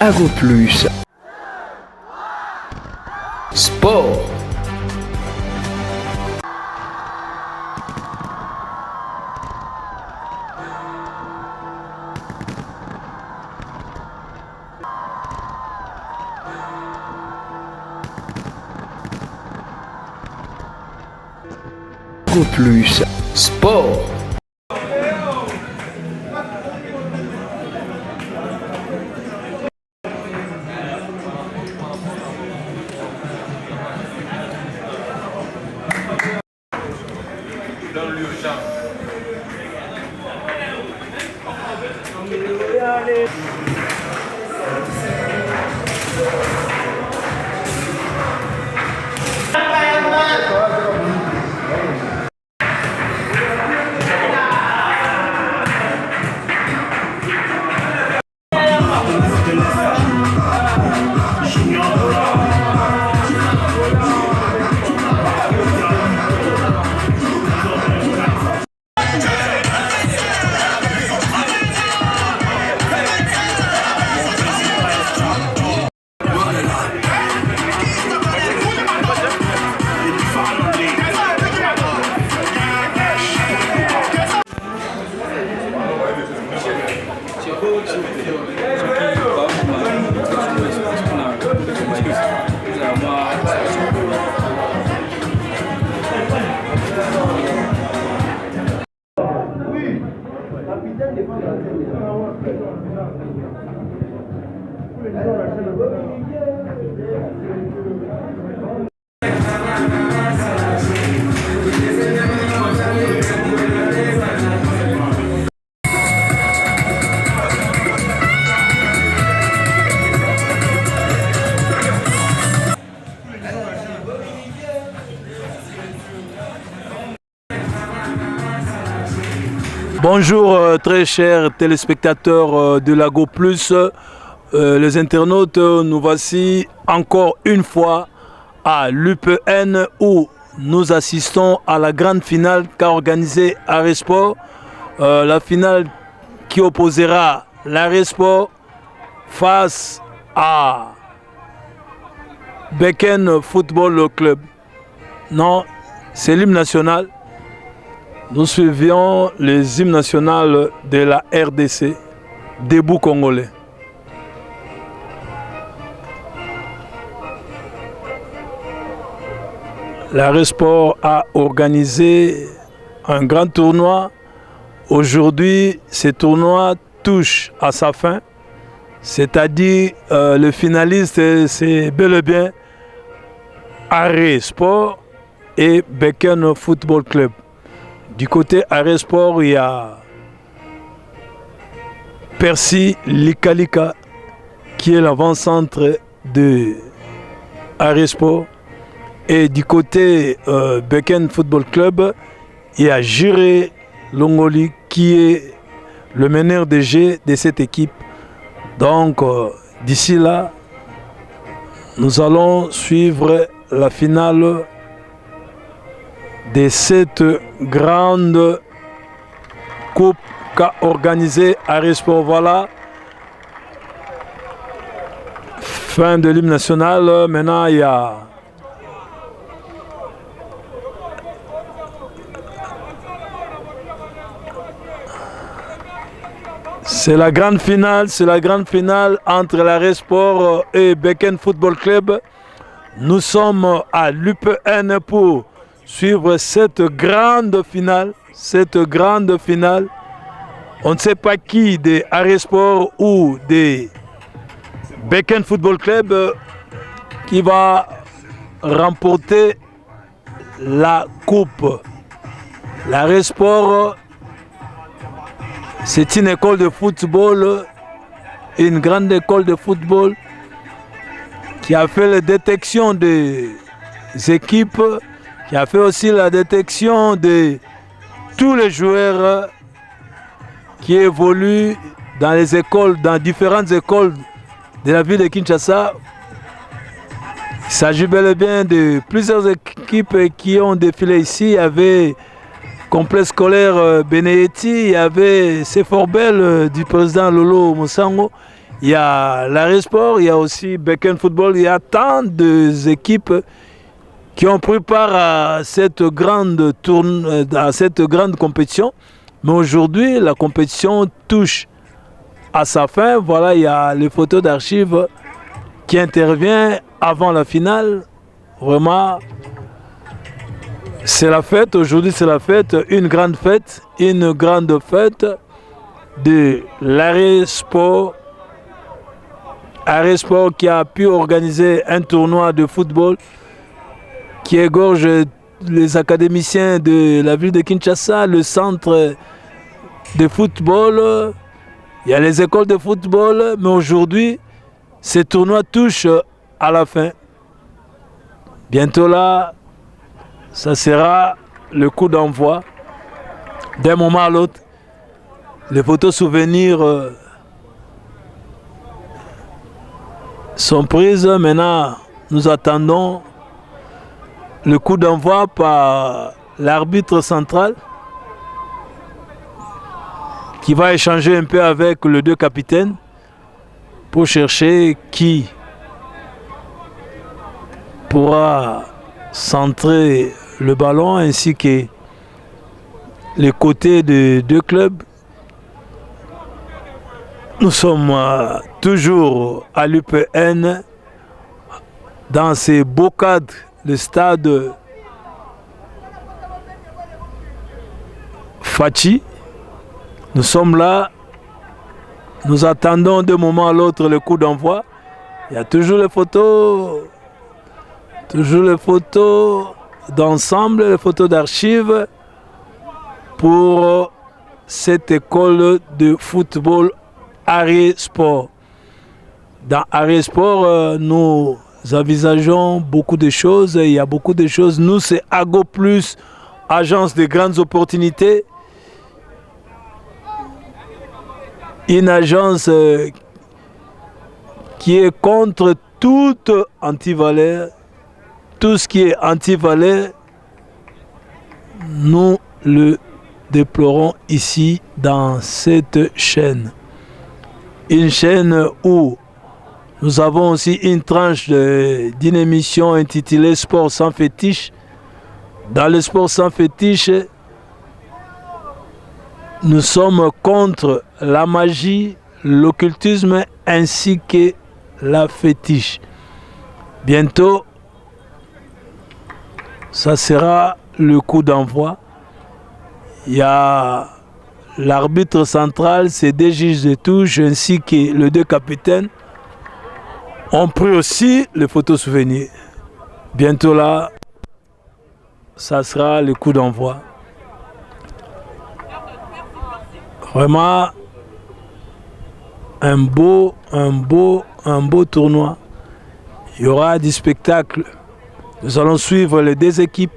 Ago Plus. Sport. Ago Plus. Sport. Dans l'urgence. Bonjour très chers téléspectateurs de l'Ago Plus, les internautes, nous voici encore une fois à l'UPN où nous assistons à la grande finale qu'a organisée Aresport, la finale qui opposera l'Aresport face à Beken Football Club. Non, c'est l'hymne national. Nous suivions les hymnes nationaux de la RDC, Debout Congolais. L'Aresport a organisé un grand tournoi. Aujourd'hui, ce tournoi touche à sa fin. C'est-à-dire, le finaliste, c'est bel et bien Aresport et Beken Football Club. Du côté Aresport, il y a Percy Likalika qui est l'avant-centre de Aresport. Et du côté Beken Football Club, il y a Jiré Longoli qui est le meneur de jeu de cette équipe. Donc d'ici là, nous allons suivre la finale de cette grande coupe qu'a organisée Aresport. Voilà, fin de l'hymne national. Maintenant, il y a c'est la grande finale entre l'Aresport et Beken Football Club. Nous sommes à l'UPN pour suivre cette grande finale. On ne sait pas qui de Aresport ou de Beken Football Club qui va remporter la coupe. L'Aresport, c'est une école de football, une grande école de football qui a fait la détection des équipes, qui a fait aussi la détection de tous les joueurs qui évoluent dans les écoles, dans différentes écoles de la ville de Kinshasa. Il s'agit bel et bien de plusieurs équipes qui ont défilé ici. Il y avait complexe scolaire Beneeti, il y avait Seforbel du président Lolo Moussango, il y a l'Arrêt Sport, il y a aussi Beacon Football. Il y a tant d'équipes qui ont pris part à cette grande compétition. Mais aujourd'hui, la compétition touche à sa fin. Voilà, il y a les photos d'archives qui intervient avant la finale. Vraiment, c'est la fête. Aujourd'hui, c'est la fête. Une grande fête de l'Arrêt Sport. Arrêt Sport qui a pu organiser un tournoi de football qui égorge les académiciens de la ville de Kinshasa, le centre de football. Il y a les écoles de football, mais aujourd'hui, ce tournoi touche à la fin. Bientôt là, ça sera le coup d'envoi. D'un moment à l'autre, les photos souvenirs sont prises. Maintenant, nous attendons le coup d'envoi par l'arbitre central qui va échanger un peu avec les deux capitaines pour chercher qui pourra centrer le ballon ainsi que les côtés des deux clubs. Nous sommes toujours à l'UPN dans ces beaux cadres, le stade Fachi. Nous sommes là, nous attendons d'un moment à l'autre le coup d'envoi. Il y a toujours les photos d'ensemble, les photos d'archives pour cette école de football Arrêt Sport. Dans Arrêt Sport, nous envisageons beaucoup de choses. Il y a beaucoup de choses. Nous, c'est Ago Plus, agence de grandes opportunités. Une agence qui est contre toute anti-valeur. Tout ce qui est anti-valeur, nous le déplorons ici dans cette chaîne. Une chaîne où nous avons aussi une tranche d'une émission intitulée Sport sans fétiche. Dans le sport sans fétiche, nous sommes contre la magie, l'occultisme ainsi que la fétiche. Bientôt, ça sera le coup d'envoi. Il y a l'arbitre central, c'est des juges de touche ainsi que les deux capitaines ont pris aussi les photos souvenirs. Bientôt là, ça sera le coup d'envoi. Vraiment un beau tournoi. Il y aura des spectacles. Nous allons suivre les deux équipes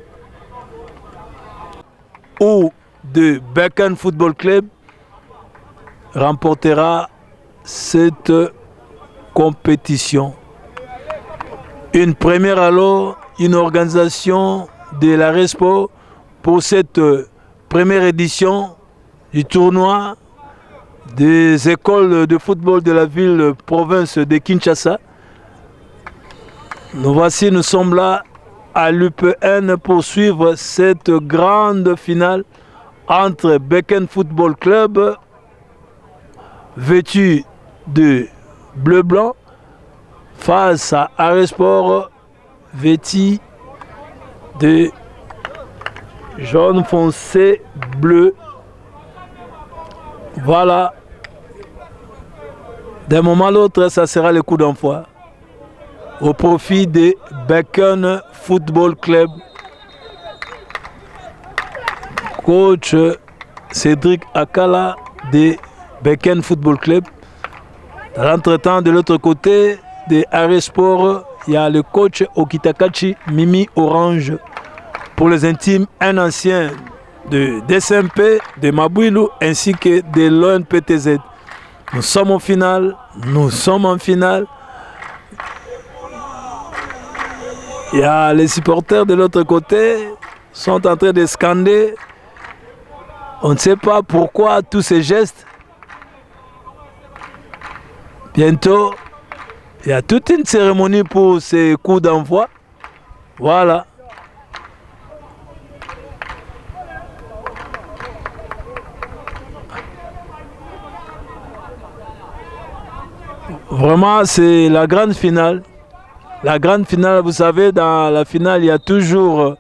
où de Beacon Football Club remportera cette compétition. Une première alors, une organisation de l'Arrêt Sport pour cette première édition du tournoi des écoles de football de la ville province de Kinshasa. Nous sommes là à l'UPN pour suivre cette grande finale entre Beacon Football Club vêtu de bleu-blanc face à Arrêt Sport vêtu de jaune foncé bleu. Voilà. D'un moment à l'autre, ça sera le coup d'envoi au profit de Beacon Football Club. Coach Cédric Akala de Beacon Football Club. Dans l'entretemps, de l'autre côté de Arrêt Sport, il y a le coach Okitakachi Mimi Orange. Pour les intimes, un ancien de DSMP, de Mabouilou ainsi que de l'ONPTZ. Nous sommes en finale. Il y a les supporters de l'autre côté sont en train de scander. On ne sait pas pourquoi tous ces gestes. Bientôt, il y a toute une cérémonie pour ces coups d'envoi. Voilà. Vraiment, c'est la grande finale. La grande finale, vous savez, dans la finale, il y a toujours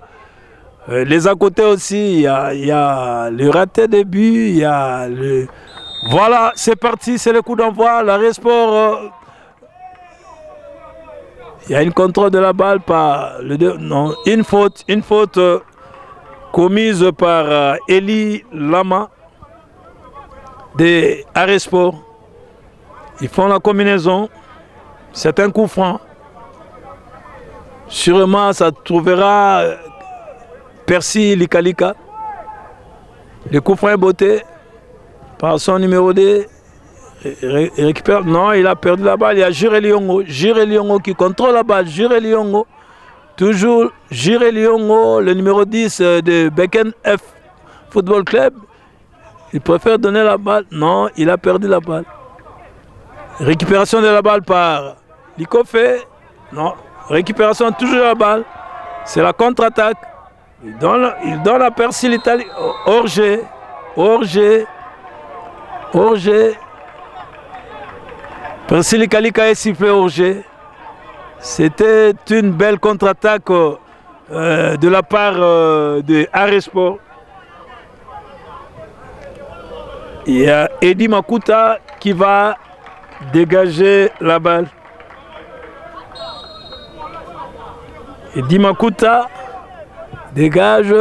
les à côté aussi. Il y a le raté de but, il y a le... Voilà, c'est parti, c'est le coup d'envoi. L'arrêt sport. Il y a une contrôle de la balle par le non, une faute commise par Eli Lama de Arrêt Sport. Ils font la combinaison. C'est un coup franc. Sûrement, ça trouvera Percy Likalika. Le coup franc est botté par son numéro 2. Il récupère. Non, il a perdu la balle. Il y a Jure Liongo. Jure Liongo qui contrôle la balle. Jure Liongo. Toujours Jure Liongo, le numéro 10 de Beken F Football Club. Il préfère donner la balle. Non, il a perdu la balle. Récupération de la balle par Likofé. Non. Récupération toujours de la balle. C'est la contre-attaque. Il donne la Percy l'Italie. Hors-jeu. Hors-jeu. Hors-jeu. Percy Likalika est sifflé hors-jeu. C'était une belle contre-attaque de la part de Arrêt Sport. Il y a Eddie Makuta qui va dégager la balle. Eddie Makuta dégage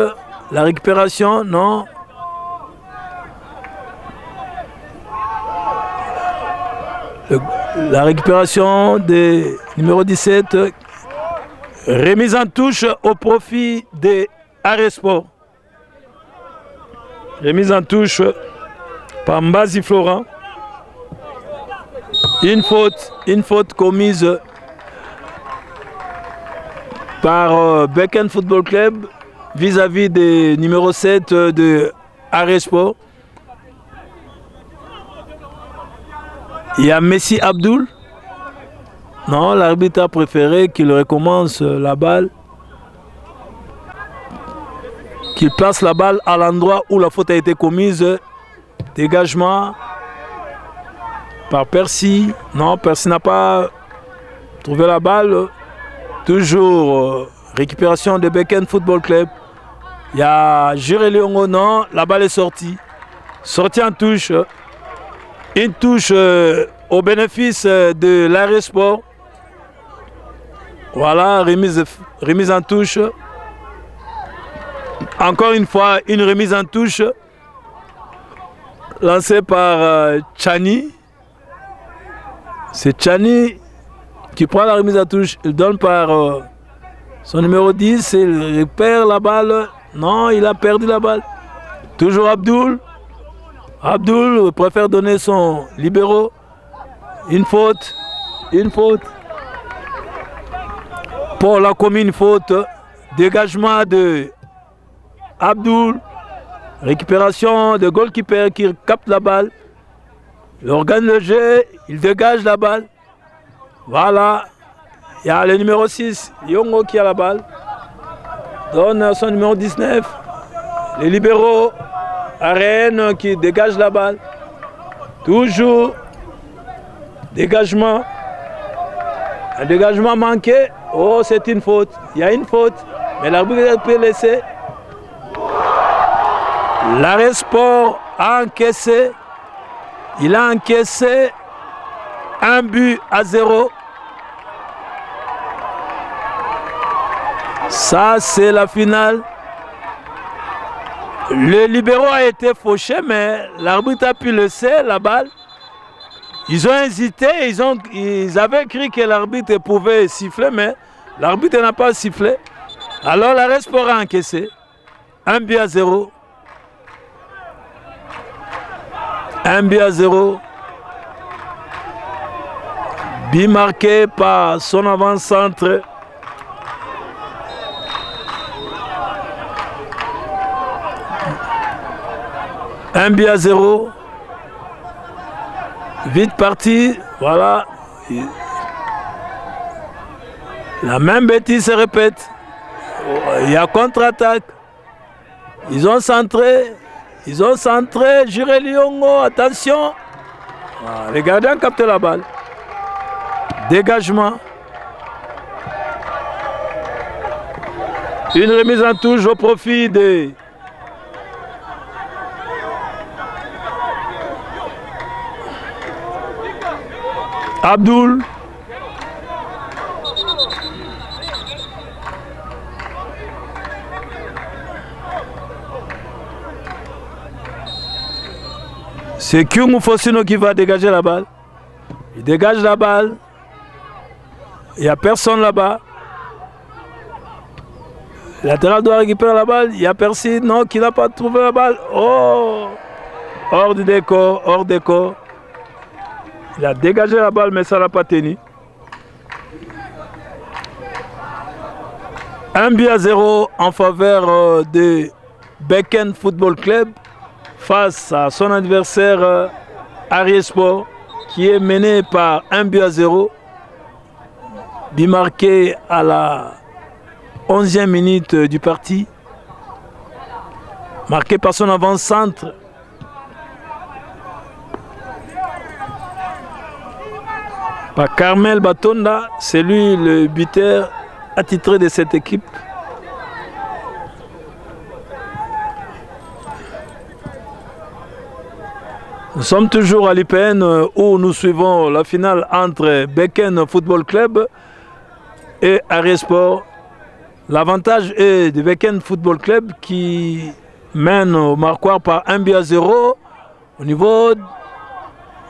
la récupération, non. La récupération des numéro 17, remise en touche au profit des Arrêt Sport. Remise en touche par Mbazi Florent. Une faute commise par Beken Football Club vis-à-vis des numéro 7 de Arrêt Sport. Il y a Messi Abdul. Non, l'arbitre a préféré qu'il recommence la balle. Qu'il place la balle à l'endroit où la faute a été commise. Dégagement par Percy. Non, Percy n'a pas trouvé la balle. Toujours récupération de Beken Football Club. Il y a Jure Liongo. Non, la balle est sortie. Sortie en touche. Une touche au bénéfice de l'Arrêt Sport. Voilà, remise en touche. Encore une fois, une remise en touche lancée par Chani. C'est Chani qui prend la remise en touche. Il donne par son numéro 10. Il récupère la balle. Non, il a perdu la balle. Toujours Abdul. Abdul préfère donner son libéraux. Une faute. Paul a commis une faute. Dégagement de Abdul. Récupération de goalkeeper qui capte la balle. Il organise le jeu. Il dégage la balle. Voilà. Il y a le numéro 6, Yongo, qui a la balle. Donne à son numéro 19. Les libéraux. Arène qui dégage la balle. Toujours dégagement. Un dégagement manqué. Oh, c'est une faute. Il y a une faute. Mais l'arbitre peut laisser. L'Arrêt Sport a encaissé. Il a encaissé 1-0. Ça, c'est la finale. Le libéraux a été fauché, mais l'arbitre a pu laisser la balle. Ils ont hésité, ils avaient cru que l'arbitre pouvait siffler, mais l'arbitre n'a pas sifflé. Alors l'Arrêt Sport a encaissé 1-0. 1-0. But marqué par son avant-centre. Un but à 0. Vite parti. Voilà. La même bêtise se répète. Il y a contre-attaque. Ils ont centré. Jiré Liongo, attention. Ah, les gardiens captent la balle. Dégagement. Une remise en touche au profit de Abdul. C'est Kyung Fosino qui va dégager la balle. Il dégage la balle. Il n'y a personne là-bas. Le latéral doit récupérer la balle. Il y a Percy, non, qui n'a pas trouvé la balle. Oh! Hors du décor, hors décor. Il a dégagé la balle, mais ça n'a pas tenu. 1-0 en faveur de Beken Football Club face à son adversaire Ariesport, qui est mené par 1-0. But marqué à la 11e minute du parti. Marqué par son avant-centre. Par Carmel Batonda, c'est lui le buteur attitré de cette équipe. Nous sommes toujours à l'IPN où nous suivons la finale entre Beken Football Club et Ariesport. L'avantage est de Beken Football Club qui mène au marquoir par 1-0. Au niveau,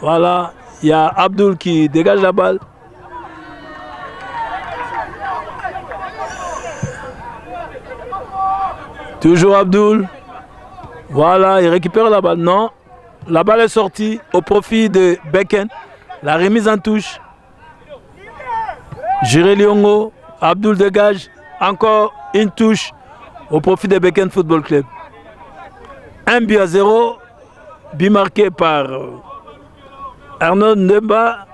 voilà, il y a Abdul qui dégage la balle. Toujours Abdul. Voilà, il récupère la balle. Non, la balle est sortie au profit de Beken. La remise en touche. Jiré Liongo. Abdul dégage. Encore une touche au profit de Beken Football Club. 1-0. But marqué par Arnaud Ndemba.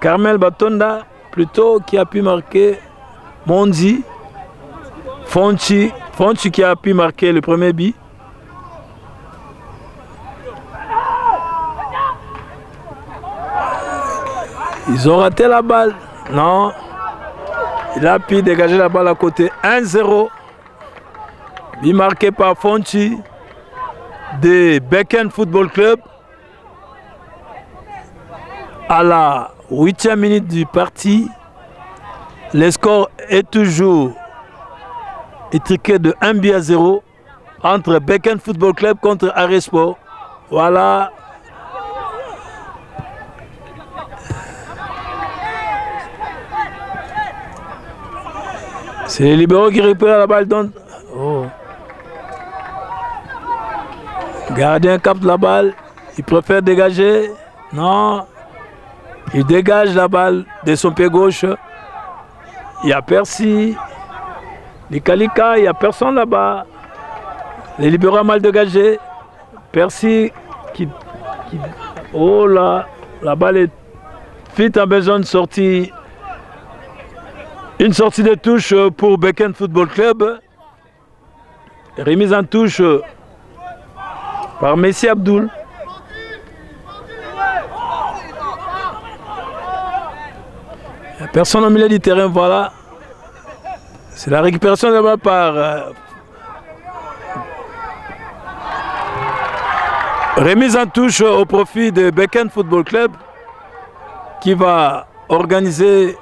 Carmel Batonda, plutôt, qui a pu marquer Mondi. Fonchi qui a pu marquer le premier but. Ils ont raté la balle. Non. Il a pu dégager la balle à côté. 1-0. But marqué par Fonchi de Beken Football Club. À la 8e minute du parti, le score est toujours étriqué de 1-0 entre Beken Football Club contre Ariesport. Voilà. C'est les libéraux qui récupèrent la balle. Oh. Gardien capte la balle. Il préfère dégager. Non. Il dégage la balle de son pied gauche. Il y a Percy. Les Kalika, il n'y a personne là-bas. Les libéraux ont mal dégagé. Percy qui... Oh là, la balle est vite en besoin de sortie. Une sortie de touche pour Beken Football Club. Remise en touche par Messi Abdul. Il n'y a personne au milieu du terrain, voilà. C'est la récupération de la balle par remise en touche au profit de Beken Football Club qui va organiser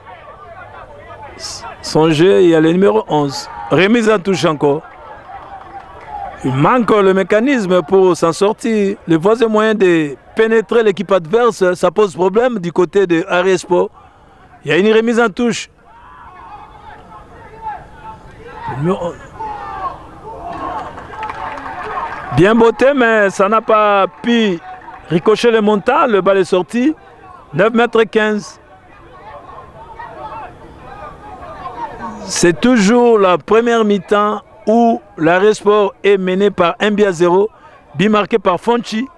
son jeu. Il y a le numéro 11. Remise en touche encore. Il manque le mécanisme pour s'en sortir. Les voies et moyens de pénétrer l'équipe adverse, ça pose problème du côté de Ariesport. Il y a une remise en touche. Bien botté, mais ça n'a pas pu ricocher le montant. Le bal est sorti. 9,15 m. C'est toujours la première mi-temps où l'Ariesport est mené par 1-0. But marqué par Fonchi.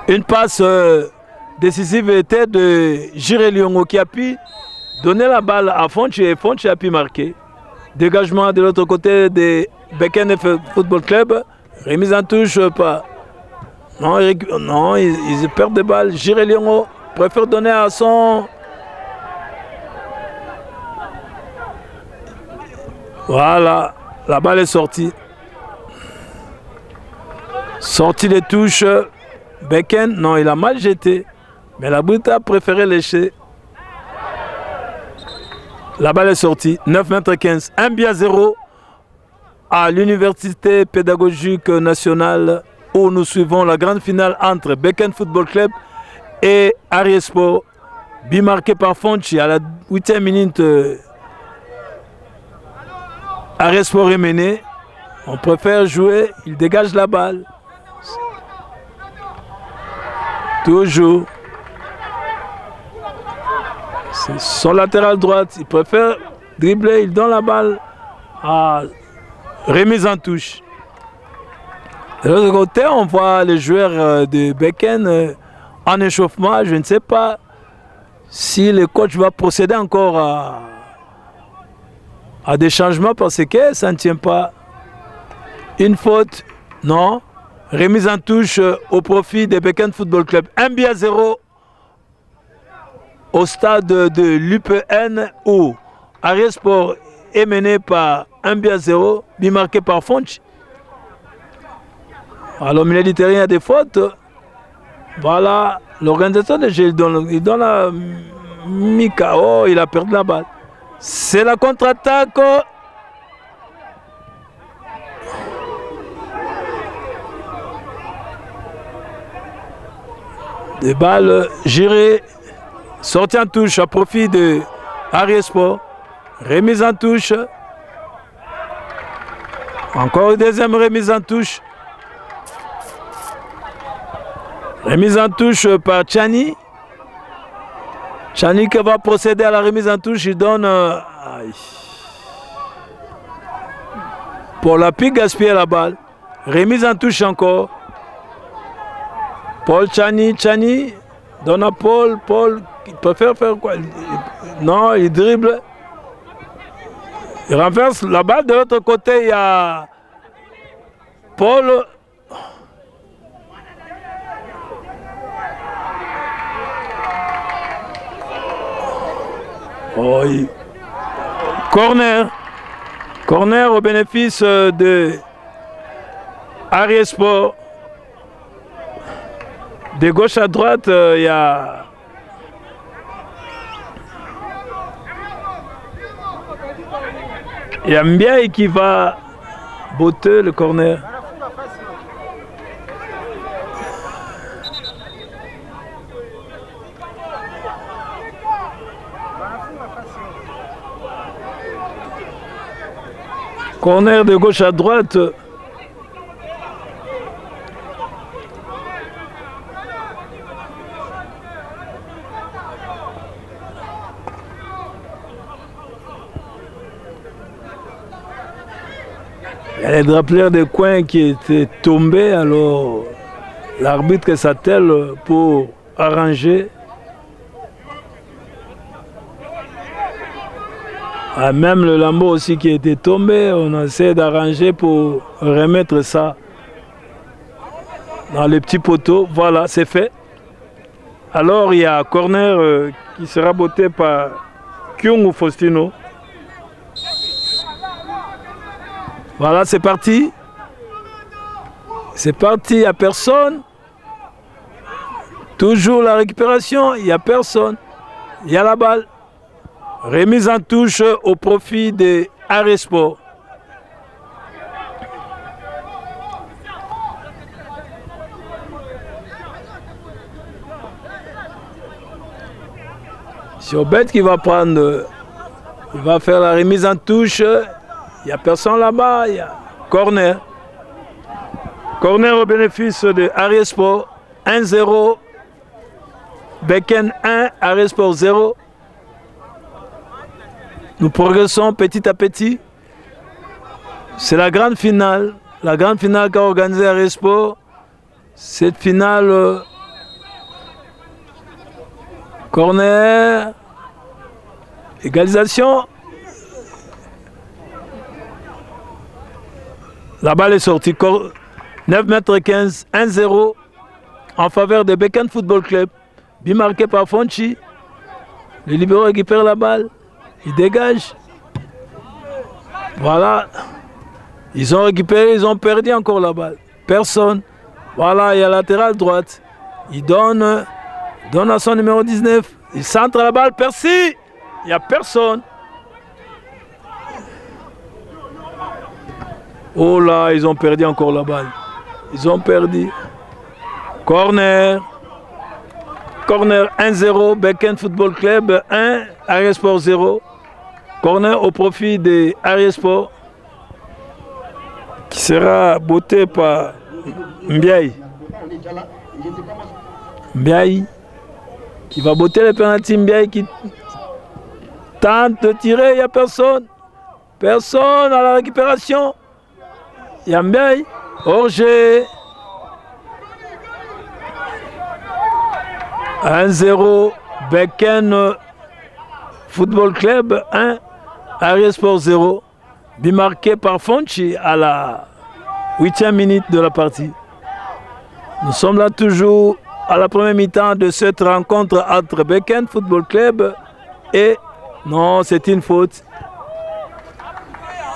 Une passe décisive était de Jiré Liongo qui a pu donner la balle à Fonchi et Fonchi a pu marquer. Dégagement de l'autre côté de Beken Football Club. Remise en touche par... Non, ils perdent des balles. Jiré Liongo préfère donner à son... Voilà, la balle est sortie. Sortie des touches. Beken, non, il a mal jeté. Mais la brute a préféré lécher. La balle est sortie. 9,15 m. 1-0 à l'Université pédagogique nationale où nous suivons la grande finale entre Beken Football Club et Ariesport. But marqué par Fonchi à la 8e minute. Ariesport est mené. On préfère jouer. Il dégage la balle. Toujours. C'est son latéral droite. Il préfère dribbler. Il donne la balle à remise en touche. De l'autre côté, on voit les joueurs de Beken en échauffement. Je ne sais pas si le coach va procéder encore à des changements parce que ça ne tient pas. Une faute, non. Remise en touche au profit de Beken Football Club. 1-0 au stade de l'UPN où Ariesport est mené par 1-0, but marqué par Fonchi. Alors, au milieu du terrain, il y a des fautes. Voilà, l'organisateur de jeu, il donne la Mika. Oh, il a perdu la balle. C'est la contre-attaque. Des balles gérées, sorties en touche à profit de Ariesport. Remise en touche. Encore une deuxième remise en touche. Remise en touche par Chani. Chani qui va procéder à la remise en touche. Il donne... Pour la pique gaspiller la balle. Remise en touche encore. Paul Chani donne à Paul. Paul, il préfère faire quoi? Non, il dribble. Il renverse la balle. De l'autre côté, il y a Paul. Oh, Corner au bénéfice de Ariesport. De gauche à droite, il y a Mbiaye qui va botter le corner. Corner de gauche à droite. Il y a les drapeleurs de coin qui étaient tombés, alors l'arbitre s'attelle pour arranger. Ah, même le lambeau aussi qui était tombé, on essaie d'arranger pour remettre ça dans les petits poteaux. Voilà, c'est fait. Alors il y a corner qui sera botté par Kyungu Faustino. Voilà, c'est parti. C'est parti, il n'y a personne. Toujours la récupération, il n'y a personne. Il y a la balle. Remise en touche au profit de Ariesport. C'est Obed qui va prendre. Il va faire la remise en touche. Il n'y a personne là-bas. Il y a corner. Corner au bénéfice de Ariesport. 1-0. Beken 1, Ariesport 0. Nous progressons petit à petit. C'est la grande finale. La grande finale qu'a organisée Ariesport. Cette finale Corner. Égalisation. La balle est sortie. 9,15 m, 1-0 en faveur de Beken Football Club. But marqué par Fonchi. Le libéro récupère la balle. Il dégage. Voilà. Ils ont récupéré, ils ont perdu encore la balle. Personne. Voilà, il y a latéral droite. Il donne à son numéro 19. Il centre la balle. Percy. Il n'y a personne. Oh là, ils ont perdu encore la balle. Ils ont perdu. Corner. Corner 1-0. Beken Football Club 1. Aries Sport 0. Corner au profit de Aries Sport. Qui sera botté par Mbiaye. Mbiaye. Qui va botter le penalty. Mbiaye qui tente de tirer. Il n'y a personne. Personne à la récupération. Il y a Mbiaye. Hors-jeu. 1-0. Beken Football Club 1. Aries Sport 0. But marqué par Fonchi à la 8e minute de la partie. Nous sommes là toujours à la première mi-temps de cette rencontre entre Beken Football Club et... Non, c'est une faute.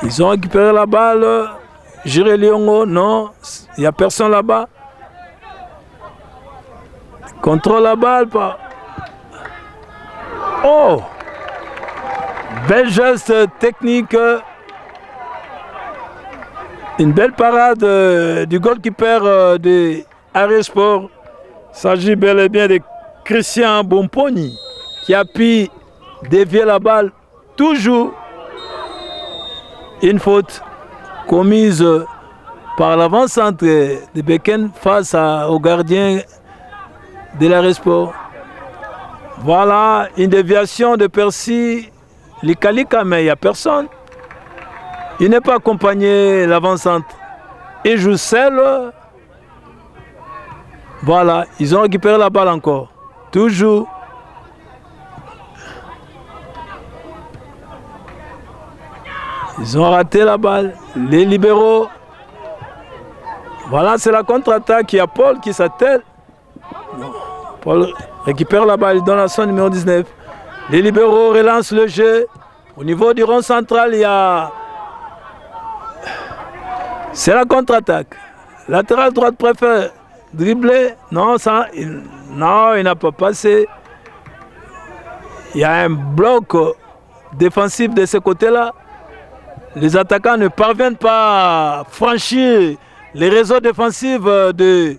Ils ont récupéré la balle. Jiré Liongo, non, il n'y a personne là-bas. Contrôle la balle par... Oh! Bel geste technique. Une belle parade du goalkeeper de Aries Sport. Il s'agit bel et bien de Christian Bomponi qui a pu dévier la balle. Toujours une faute commise par l'avant-centre de Beken face au gardien de l'Aries Sport. Voilà une déviation de Percy Likalika, mais il n'y a personne. Il n'est pas accompagné l'avant-centre. Il joue seul. Voilà, ils ont récupéré la balle encore. Toujours. Ils ont raté la balle. Les libéraux. Voilà, c'est la contre-attaque. Il y a Paul qui s'attelle. Paul récupère la balle, il donne à son numéro 19. Les libéraux relancent le jeu. Au niveau du rond central, il y a... C'est la contre-attaque. Latéral droite préfère dribbler. Non, ça, non, il n'a pas passé. Il y a un bloc défensif de ce côté-là. Les attaquants ne parviennent pas à franchir les réseaux défensifs de...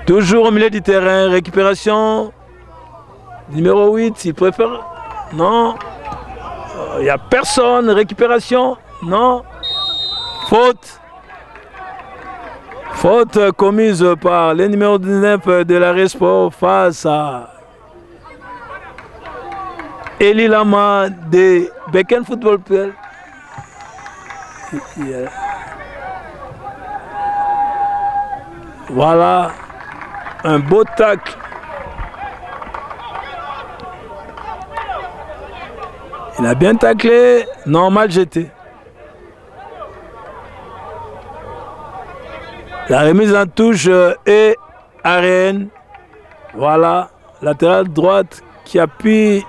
Toujours au milieu du terrain. Récupération. Numéro 8, il préfère... Non. Il n'y a personne. Récupération. Non. Faute. Faute commise par le numéro 19 de l'Aries Sport face à Eli Lama de Beken Football Club. Voilà. Un beau tacle. Il a bien taclé. Non, mal jeté. La remise en touche est Arène. Voilà. Latéral droite qui a pu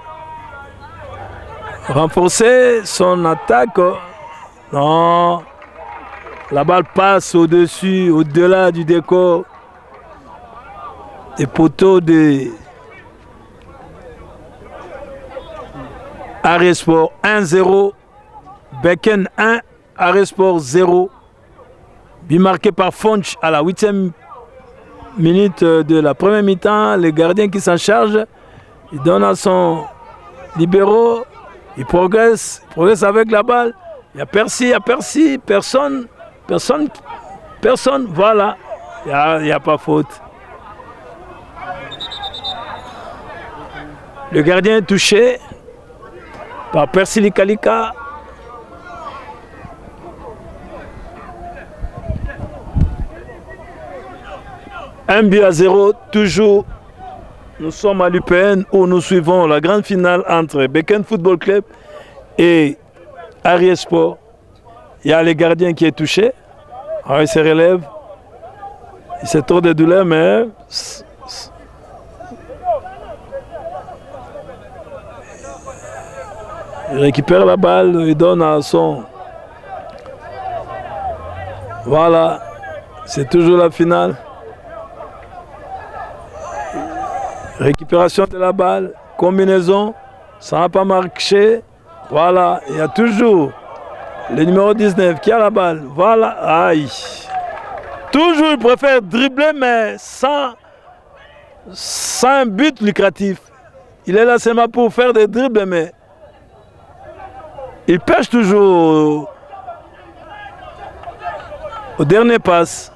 renforcer son attaque. Non. La balle passe au-dessus, au-delà du décor des poteaux de Aries Sport 1-0. Beken 1, Aries Sport 0. But marqué par Fonch à la 8e minute de la première mi-temps. Le gardien qui s'en charge, il donne à son libéraux. Il progresse avec la balle. Il y a Percy, personne. Voilà. Il n'y a pas faute. Le gardien est touché par Percy Likalika. Un but à 0, toujours nous sommes à l'UPN où nous suivons la grande finale entre Beken Football Club et Aries Sport. Il y a le gardien qui est touché. Alors il se relève. Il se trouve de douleur, mais il récupère la balle, il donne à son... Voilà, c'est toujours la finale. Récupération de la balle, combinaison, ça n'a pas marché. Voilà, il y a toujours le numéro 19 qui a la balle. Voilà, aïe. Toujours, il préfère dribbler, mais sans un but lucratif. Il est là seulement pour faire des dribbles, mais il pêche toujours au dernier passe.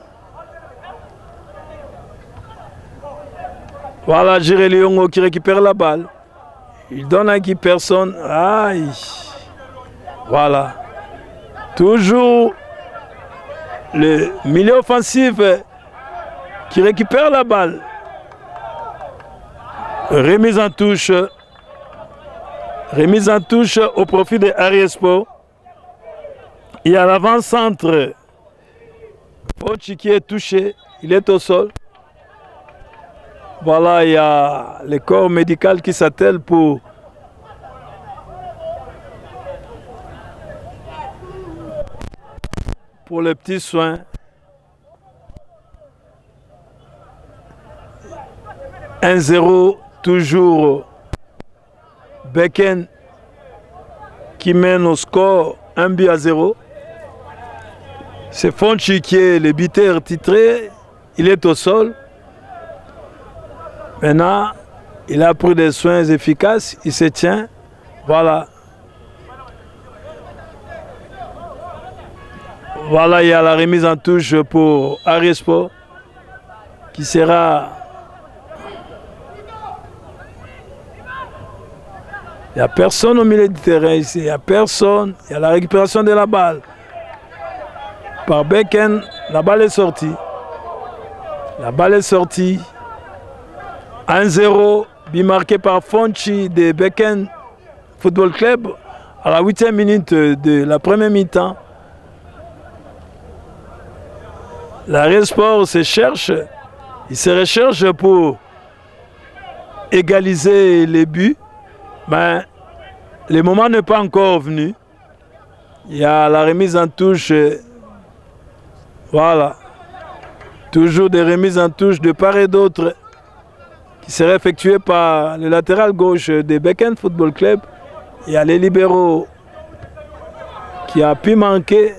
Voilà, Jiré Liongo qui récupère la balle. Il donne à qui personne. Aïe. Voilà. Toujours le milieu offensif qui récupère la balle. Remise en touche. Remise en touche au profit de Aries Sport. Il y a l'avant-centre. Pochi qui est touché. Il est au sol. Voilà, il y a le corps médical qui s'attelle pour les petits soins. « 1-0, toujours Beken qui mène au score 1-0. C'est Fonchi qui est le buteur titré. Il est au sol. Maintenant, il a pris des soins efficaces, il se tient. Voilà. Voilà, il y a la remise en touche pour Aries Sport qui sera... Il n'y a personne au milieu du terrain ici, il n'y a personne. Il y a la récupération de la balle. Par Beken, la balle est sortie. La balle est sortie. 1-0, but marqué par Fonchi de Beken Football Club à la 8e minute de la première mi-temps. L'Aries Sport se cherche, il se recherche pour égaliser les buts, mais le moment n'est pas encore venu. Il y a la remise en touche, voilà, toujours des remises en touche de part et d'autre, qui serait effectué par le latéral gauche de Beken Football Club. Il y a les libéraux qui a pu manquer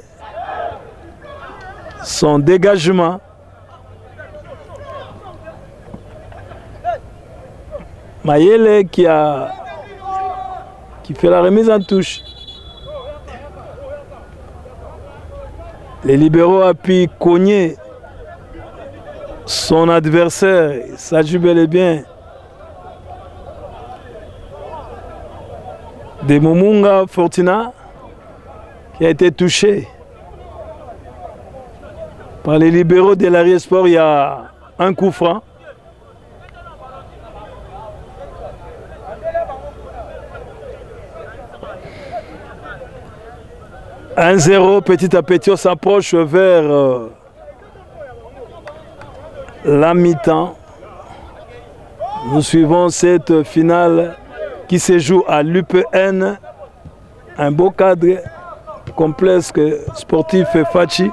son dégagement. Mayele qui fait la remise en touche. Les libéraux a pu cogner son adversaire, il s'agit bel et bien de Mumunga Fortuna qui a été touché par les libéraux de l'Aries Sport. Il y a un coup franc. « 1-0, petit à petit, on s'approche vers la mi-temps. Nous suivons cette finale qui se joue à l'UPN, un beau cadre complexe sportif Fachi.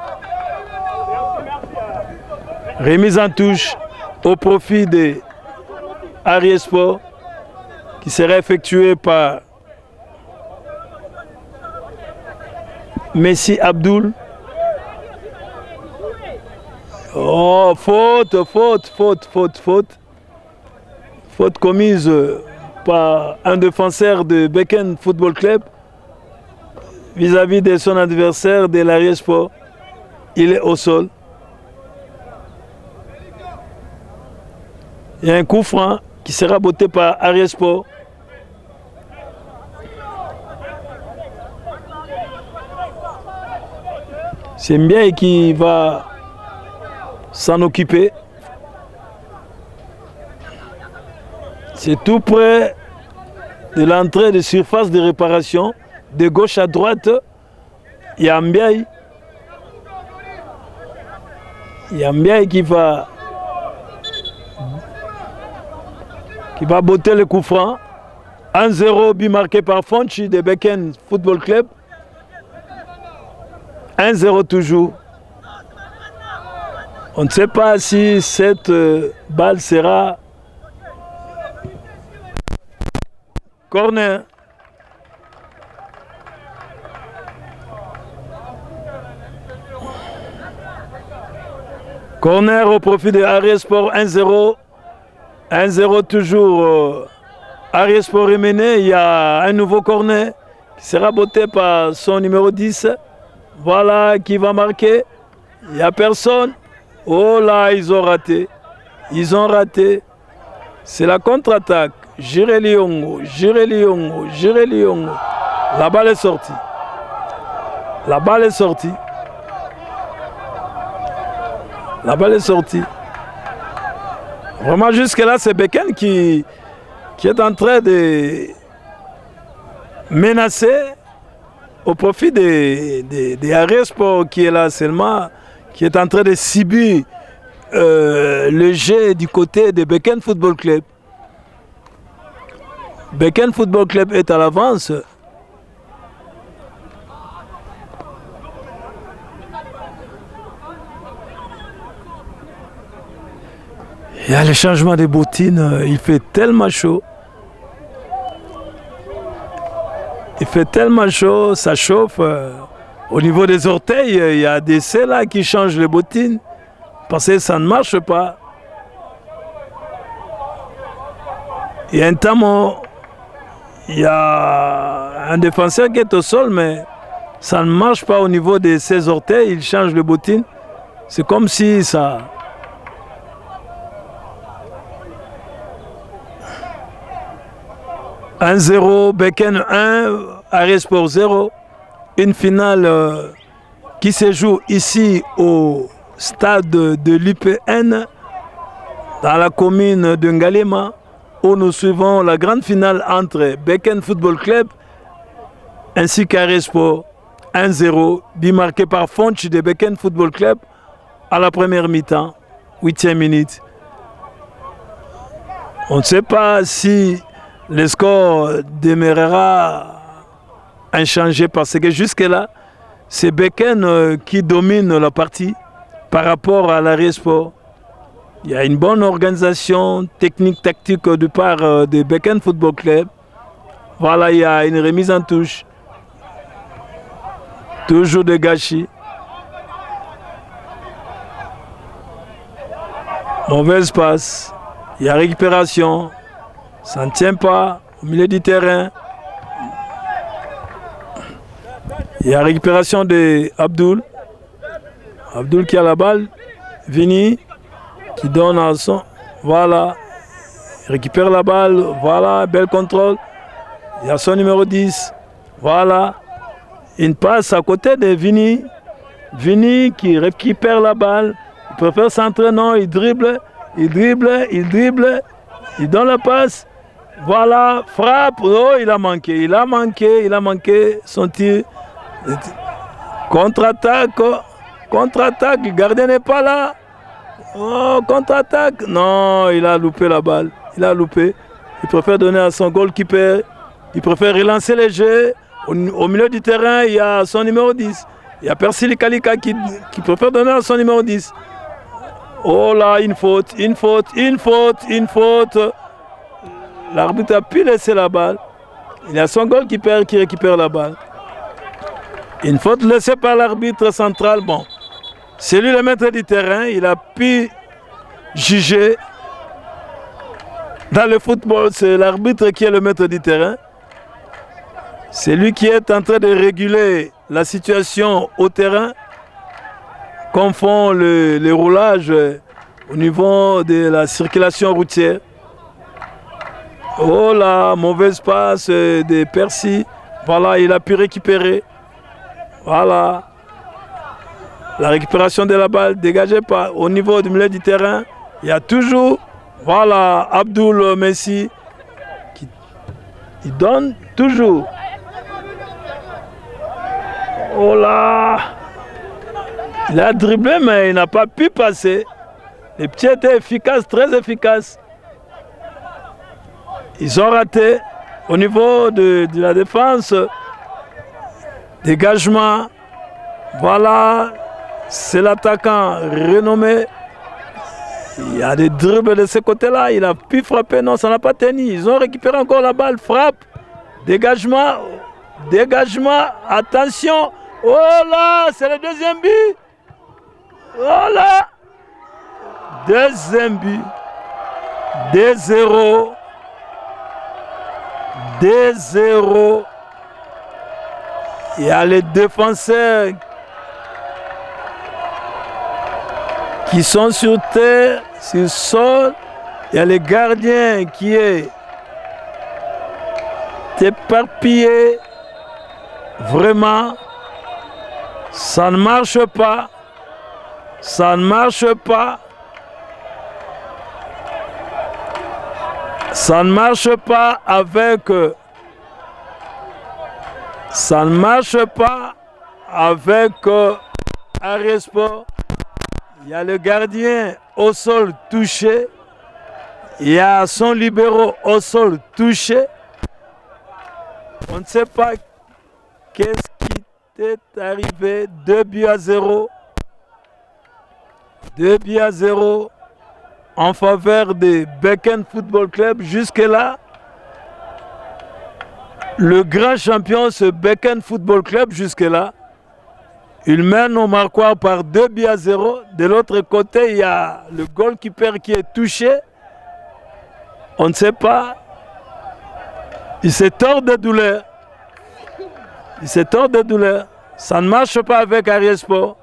Remise en touche au profit de Aries Sport qui sera effectuée par Messi Abdoul. Oh, faute commise par un défenseur de Beken Football Club vis-à-vis de son adversaire de l'Aries Sport. Il est au sol. Il y a un coup franc qui sera botté par Aries Sport. C'est Mbiaye qui va s'en occuper. C'est tout près de l'entrée de surface de réparation. De gauche à droite, il y a Mbiaye. Il y a Mbiaye qui va botter le coup franc. 1-0, but marqué par Fonchi de Beken Football Club. 1-0 toujours. On ne sait pas si cette balle sera corner. Corner au profit de Aries Sport 1-0. 1-0 toujours. Aries Sport est mené. Il y a un nouveau corner qui sera botté par son numéro 10. Voilà qui va marquer. Il n'y a personne. Oh là, ils ont raté. Ils ont raté. C'est la contre-attaque. Jiré Liongo, Jiré Liongo, Jiré Liongo. La balle est sortie. La balle est sortie. La balle est sortie. Vraiment, jusque-là, c'est Beken qui est en train de menacer au profit des Aries Sport qui est là seulement, qui est en train de subir le jet du côté de Beken Football Club. Beken Football Club est à l'avance. Il y a le changement de bottines, il fait tellement chaud. Il fait tellement chaud, ça chauffe. Au niveau des orteils, il y a des là qui changent les bottines parce que ça ne marche pas. Il y a un temps, il y a un défenseur qui est au sol, mais ça ne marche pas au niveau de ses orteils, il change les bottines. C'est comme si ça... « 1-0, Beken 1, Aries Sport 0. Une finale qui se joue ici au stade de l'UPN, dans la commune de Ngalema, où nous suivons la grande finale entre Beken Football Club ainsi qu'Aries Sport. 1-0, but marqué par Fonchi de Beken Football Club à la première mi-temps, 8e minute. On ne sait pas si le score demeurera inchangé parce que jusque-là, c'est Beken qui domine la partie par rapport à l'Aries Sport. Il y a une bonne organisation technique, tactique de part de Beken Football Club. Voilà, il y a une remise en touche. Toujours de gâchis. Mauvaise passe. Il y a récupération. Ça ne tient pas au milieu du terrain. Il y a récupération de Abdul. Abdul qui a la balle. Vini qui donne à son... Voilà. Il récupère la balle. Voilà. Bel contrôle. Il y a son numéro 10. Voilà. Une passe à côté de Vini. Vini qui récupère la balle. Il préfère centrer. Non, il dribble. Il dribble. Il dribble. Il donne la passe. Voilà, frappe, oh, il a manqué son tir. Contre-attaque, le gardien n'est pas là. Oh, contre-attaque, non, il a loupé la balle, il préfère donner à son goalkeeper, il préfère relancer les jeux. Au milieu du terrain, il y a son numéro 10, il y a Persili Kalika qui préfère donner à son numéro 10. Oh là, une faute. L'arbitre a pu laisser la balle. Il y a son goalkeeper qui récupère la balle. Une faute laissée par l'arbitre central. Bon, c'est lui le maître du terrain. Il a pu juger. Dans le football, c'est l'arbitre qui est le maître du terrain. C'est lui qui est en train de réguler la situation au terrain, comme font le roulage au niveau de la circulation routière. Oh là, mauvaise passe de Percy. Voilà, il a pu récupérer. Voilà. La récupération de la balle dégagée au niveau du milieu du terrain. Il y a toujours, voilà, Abdul Messi Il donne toujours. Oh là! Il a dribblé, mais il n'a pas pu passer. Les petits étaient efficaces, très efficaces. Ils ont raté au niveau de la défense. Dégagement. Voilà, c'est l'attaquant renommé. Il y a des dribbles de ce côté-là. Il a pu frapper. Non, ça n'a pas tenu. Ils ont récupéré encore la balle. Frappe. Dégagement. Dégagement. Attention. Oh là, c'est le deuxième but. Oh là. Deuxième but. 2-0. 2-0. Il y a les défenseurs qui sont sur terre, sur le sol. Il y a les gardiens qui est éparpillé. Vraiment, ça ne marche pas. Ça ne marche pas. Ça ne marche pas avec... Ça ne marche pas avec Ariesport. Il y a le gardien au sol touché. Il y a son libéro au sol touché. On ne sait pas qu'est-ce qui est arrivé. 2-0. 2-0 en faveur de Beken Football Club. Jusque-là, le grand champion, ce Beken Football Club, jusque-là, il mène au marquoir par 2-0. De l'autre côté, il y a le goalkeeper qui est touché. On ne sait pas. Il se tord de douleur. Il se tord de douleur. Ça ne marche pas avec Ariesport.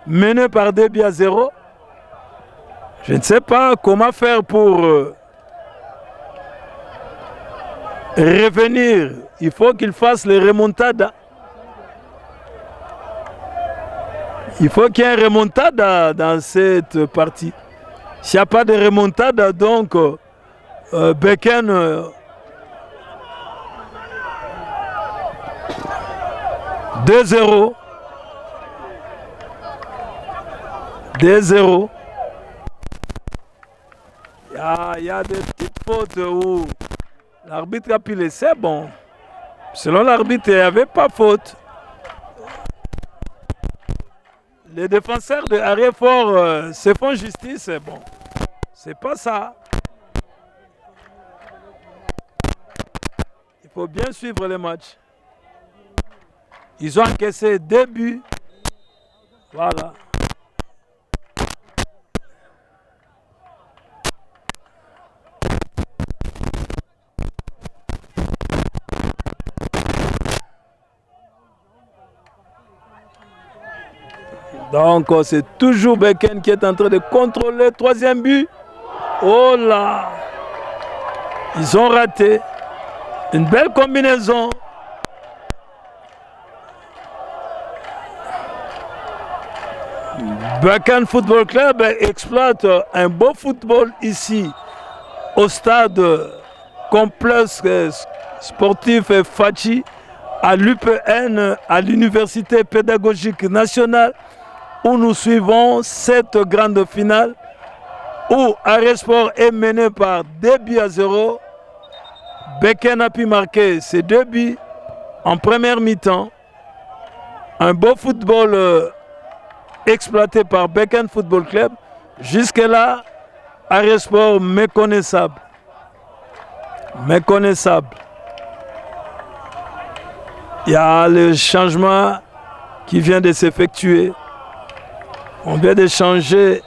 Mené par 2-0. Je ne sais pas comment faire pour revenir. Il faut qu'il fasse les remontadas. Il faut qu'il y ait un remontada dans cette partie. S'il n'y a pas de remontada, donc Beken 2-0. 2-0. Il y a des petites fautes où l'arbitre a pu laisser. Bon, selon l'arbitre, il n'y avait pas faute. Les défenseurs de Ariesport se font justice. Bon, c'est pas ça. Il faut bien suivre les matchs. Ils ont encaissé 2 buts. Voilà. Donc c'est toujours Beken qui est en train de contrôler le 3e but. Oh là! Ils ont raté. Une belle combinaison. Beken Football Club exploite un beau football ici au stade complexe sportif Fachi à l'UPN, à l'Université pédagogique nationale, où nous suivons cette grande finale où Ariesport est mené par 2-0. Beken a pu marquer ses 2 buts en première mi-temps. Un beau football exploité par Beken Football Club. Jusque-là, Ariesport méconnaissable. Méconnaissable. Il y a le changement qui vient de s'effectuer. On vient de changer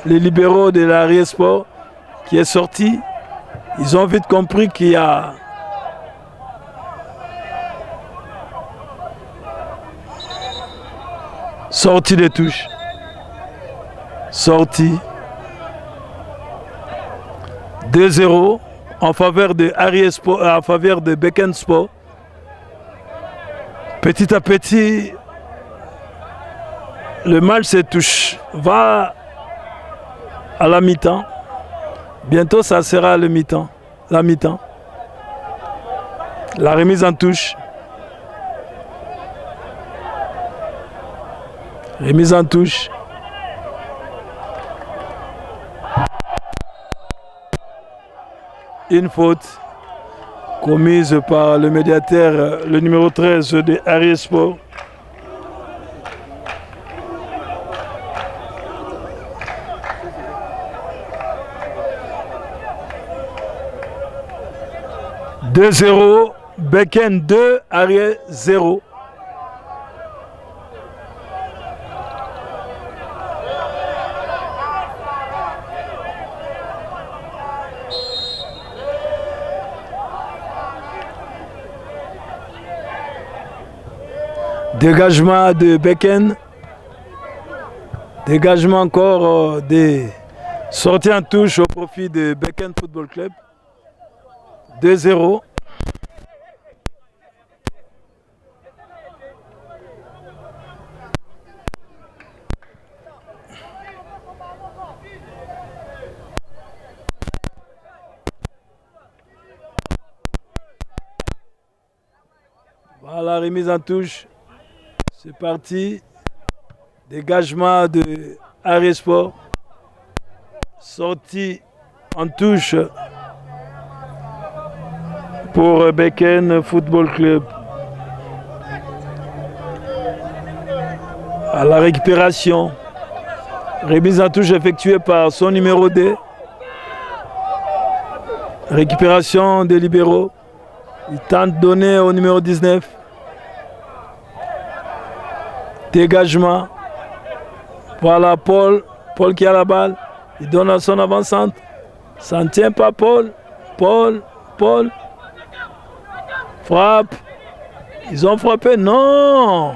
les libéraux de l'Ariesport qui est sorti. Ils ont vite compris qu'il y a sortie de touche. Sortie. 2-0 en faveur de Ariesport, en faveur de Beken Sport. Petit à petit, le match se touche. Va à la mi-temps. Bientôt, ça sera le mi-temps. La mi-temps. La remise en touche. Remise en touche. Une faute commise par le médiateur, le numéro 13 de Harry Sport. « 2-0, Beken 2, Ariel 0. Dégagement de Beken. Dégagement encore des sorties en touche au profit de Beken Football Club. 2-0. Voilà, remise en touche. C'est parti. Dégagement de Harry Sport. Sortie en touche pour Beken Football Club. À la récupération. Remise en touche effectuée par son numéro 2. Récupération des libéraux. Il tente de donner au numéro 19. Dégagement. Voilà Paul. Paul qui a la balle. Il donne à son avant-centre. Ça ne tient pas Paul. Paul. Frappe. Ils ont frappé. Non.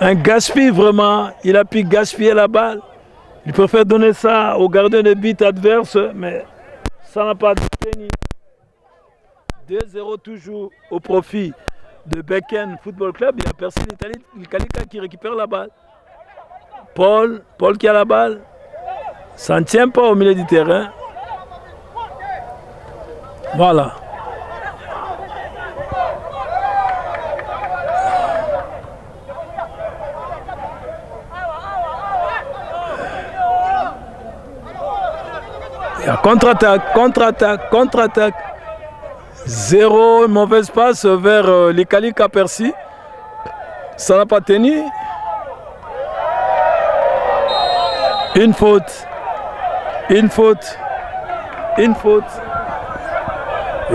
Un gaspille vraiment. Il a pu gaspiller la balle. Il préfère donner ça au gardien de but adverse. Mais ça n'a pas tenu. 2-0 toujours au profit de Beken Football Club. Il y a personne Kalika qui récupère la balle. Paul qui a la balle. Ça ne tient pas au milieu du terrain. Voilà. Il y a contre-attaque. 0, mauvaise passe vers Likalika Percy. Ça n'a pas tenu. Une faute. Il ne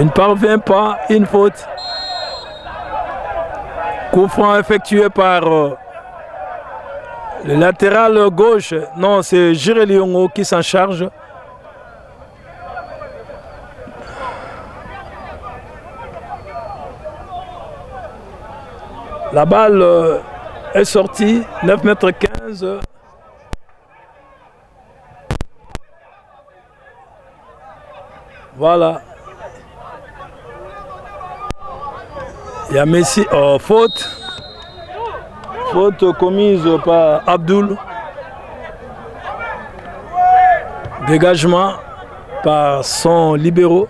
parvient pas. Une faute. Coup franc effectué par le latéral gauche. Non, c'est Jiré Liongo qui s'en charge. La balle est sortie, 9,15 m. Voilà. Il y a Messi. Oh, faute. Faute commise par Abdoul. Dégagement par son libéraux.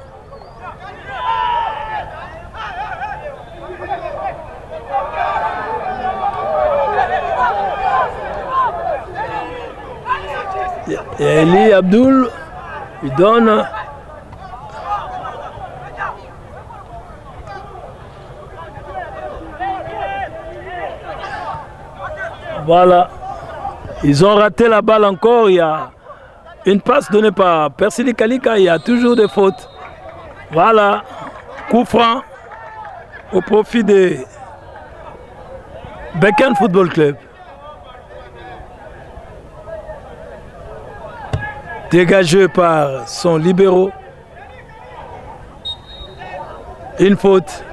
Et Eli Abdoul, il donne. Voilà. Ils ont raté la balle encore. Il y a une passe donnée par Percy Kalika. Il y a toujours des fautes. Voilà. Coup franc au profit de Beken Football Club. Dégagé par son libéraux. Une faute.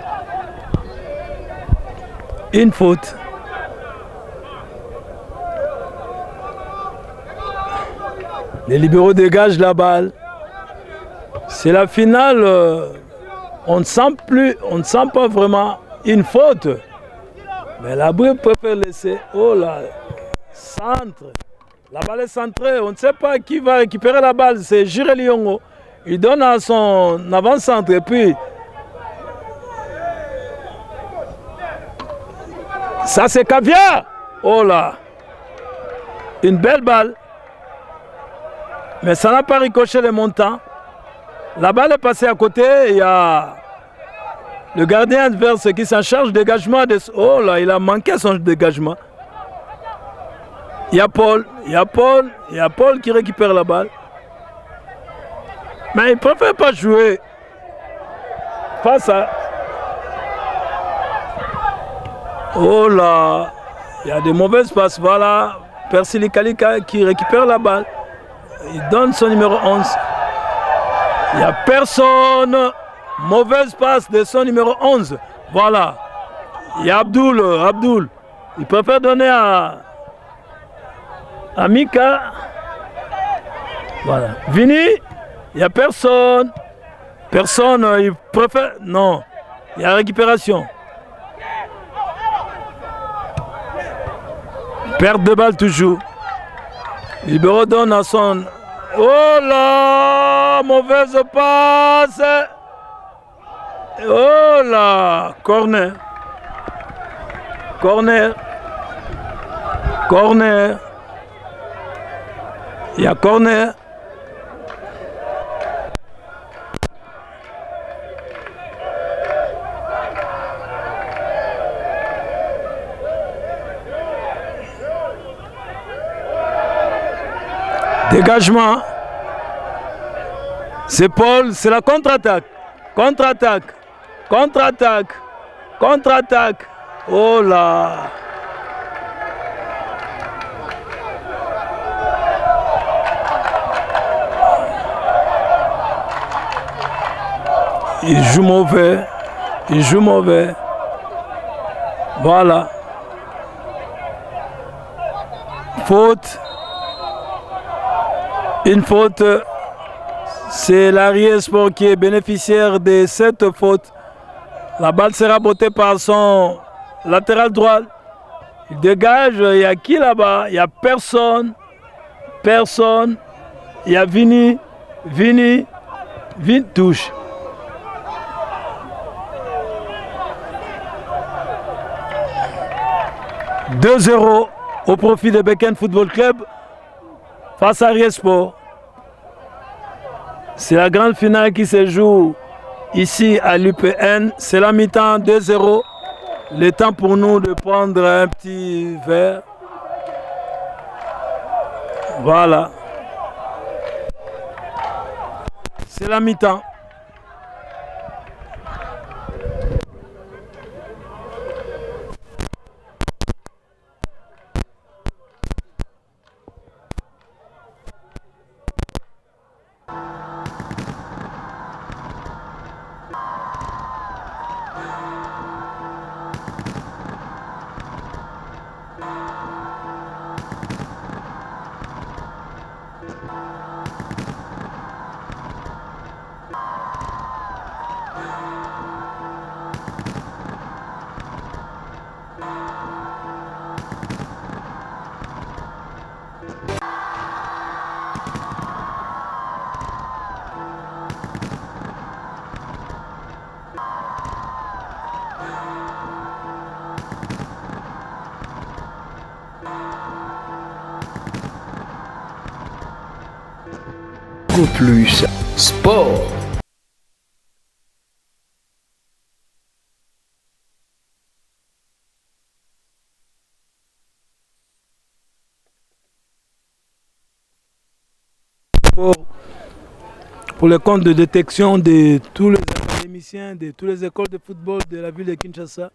Les libéraux dégagent la balle. C'est la finale. On ne sent pas vraiment une faute. Mais l'arbitre préfère laisser. Oh là, centre. La balle est centrée, on ne sait pas qui va récupérer la balle, c'est Jiré Liongo. Il donne à son avant-centre et puis Ça c'est Caviar. Oh là. Une belle balle. Mais ça n'a pas ricoché les montants. La balle est passée à côté. Il y a le gardien adverse qui s'en charge dégagement. Oh là, il a manqué son dégagement. Il y a Paul. Il y a Paul qui récupère la balle. Mais il ne préfère pas jouer face à... Oh là, il y a des mauvaises passes. Voilà, Persili Kalika qui récupère la balle. Il donne son numéro 11. Il n'y a personne. Mauvaise passe de son numéro 11. Voilà. Il y a Abdoul. Il préfère donner à Mika. Voilà. Vini. Il n'y a personne. Personne. Il préfère... Non. Il y a récupération. Perte de balle toujours. Il redonne à son... Oh là! Mauvaise passe! Oh là! Corner. Il y a corner. Dégagement. C'est Paul, c'est la contre-attaque. Contre-attaque. Oh là. Il joue mauvais. Voilà. Faute. Une faute, c'est l'Aries Sport qui est bénéficiaire de cette faute. La balle sera bottée par son latéral droit. Il dégage, il y a qui là-bas? Il n'y a personne. Il y a Vini touche. « 2-0 au profit de Beken Football Club face à Aries Sport. C'est la grande finale qui se joue ici à l'UPN. C'est la mi-temps 2-0. Le temps pour nous de prendre un petit verre. Voilà. C'est la mi-temps. Plus sport. Pour le compte de détection de tous les académiciens, de toutes les écoles de football de la ville de Kinshasa,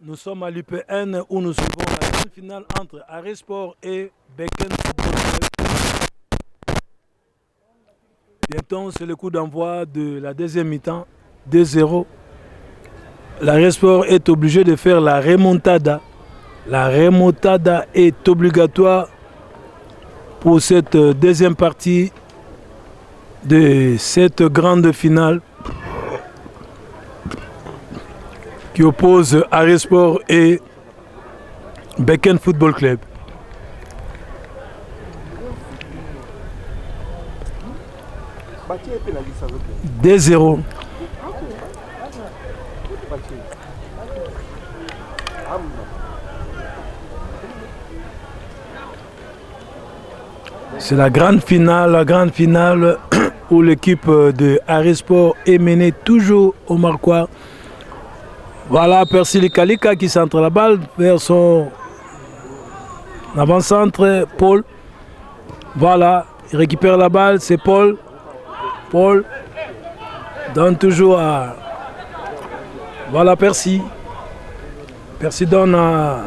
nous sommes à l'UPN où nous suivons la grande finale entre Aries Sport et Beken Football Club. Bientôt, c'est le coup d'envoi de la deuxième mi-temps, 2-0. L'Aries Sport est obligé de faire la remontada. La remontada est obligatoire pour cette deuxième partie de cette grande finale qui oppose Aries Sport et Beken Football Club. « 2-0. C'est la grande finale où l'équipe de Arisport est menée toujours au marquoir. Voilà Percy Likalika qui centre la balle vers son avant-centre, Paul. Voilà, il récupère la balle, c'est Paul. Paul donne toujours à... Voilà Percy. Percy donne à...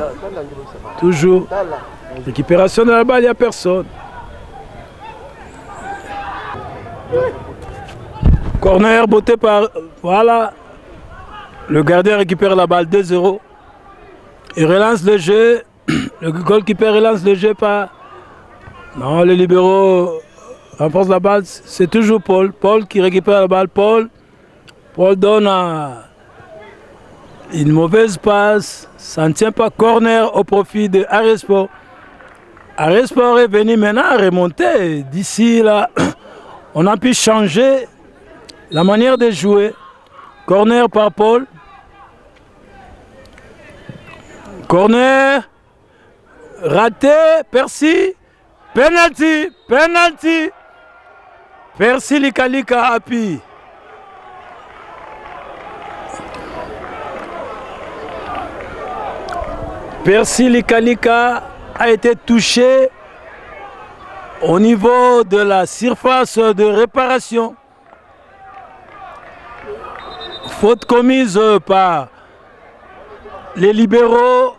Toujours. Récupération de la balle, il n'y a personne. Corner botté par... Voilà. Le gardien récupère la balle 2-0. Il relance le jeu. Le goalkeeper relance le jeu par... Non, les libéraux renforcent la balle. C'est toujours Paul. Paul qui récupère la balle. Paul donne à... Une mauvaise passe. Ça ne tient pas. Corner au profit de Arisport. Arisport est venu maintenant à remonter. D'ici là, on a pu changer la manière de jouer. Corner par Paul. Corner. Raté. Percy. Penalty. Penalty. Percy Likalika appuie. Percy Likalika a été touché au niveau de la surface de réparation. Faute commise par les libéraux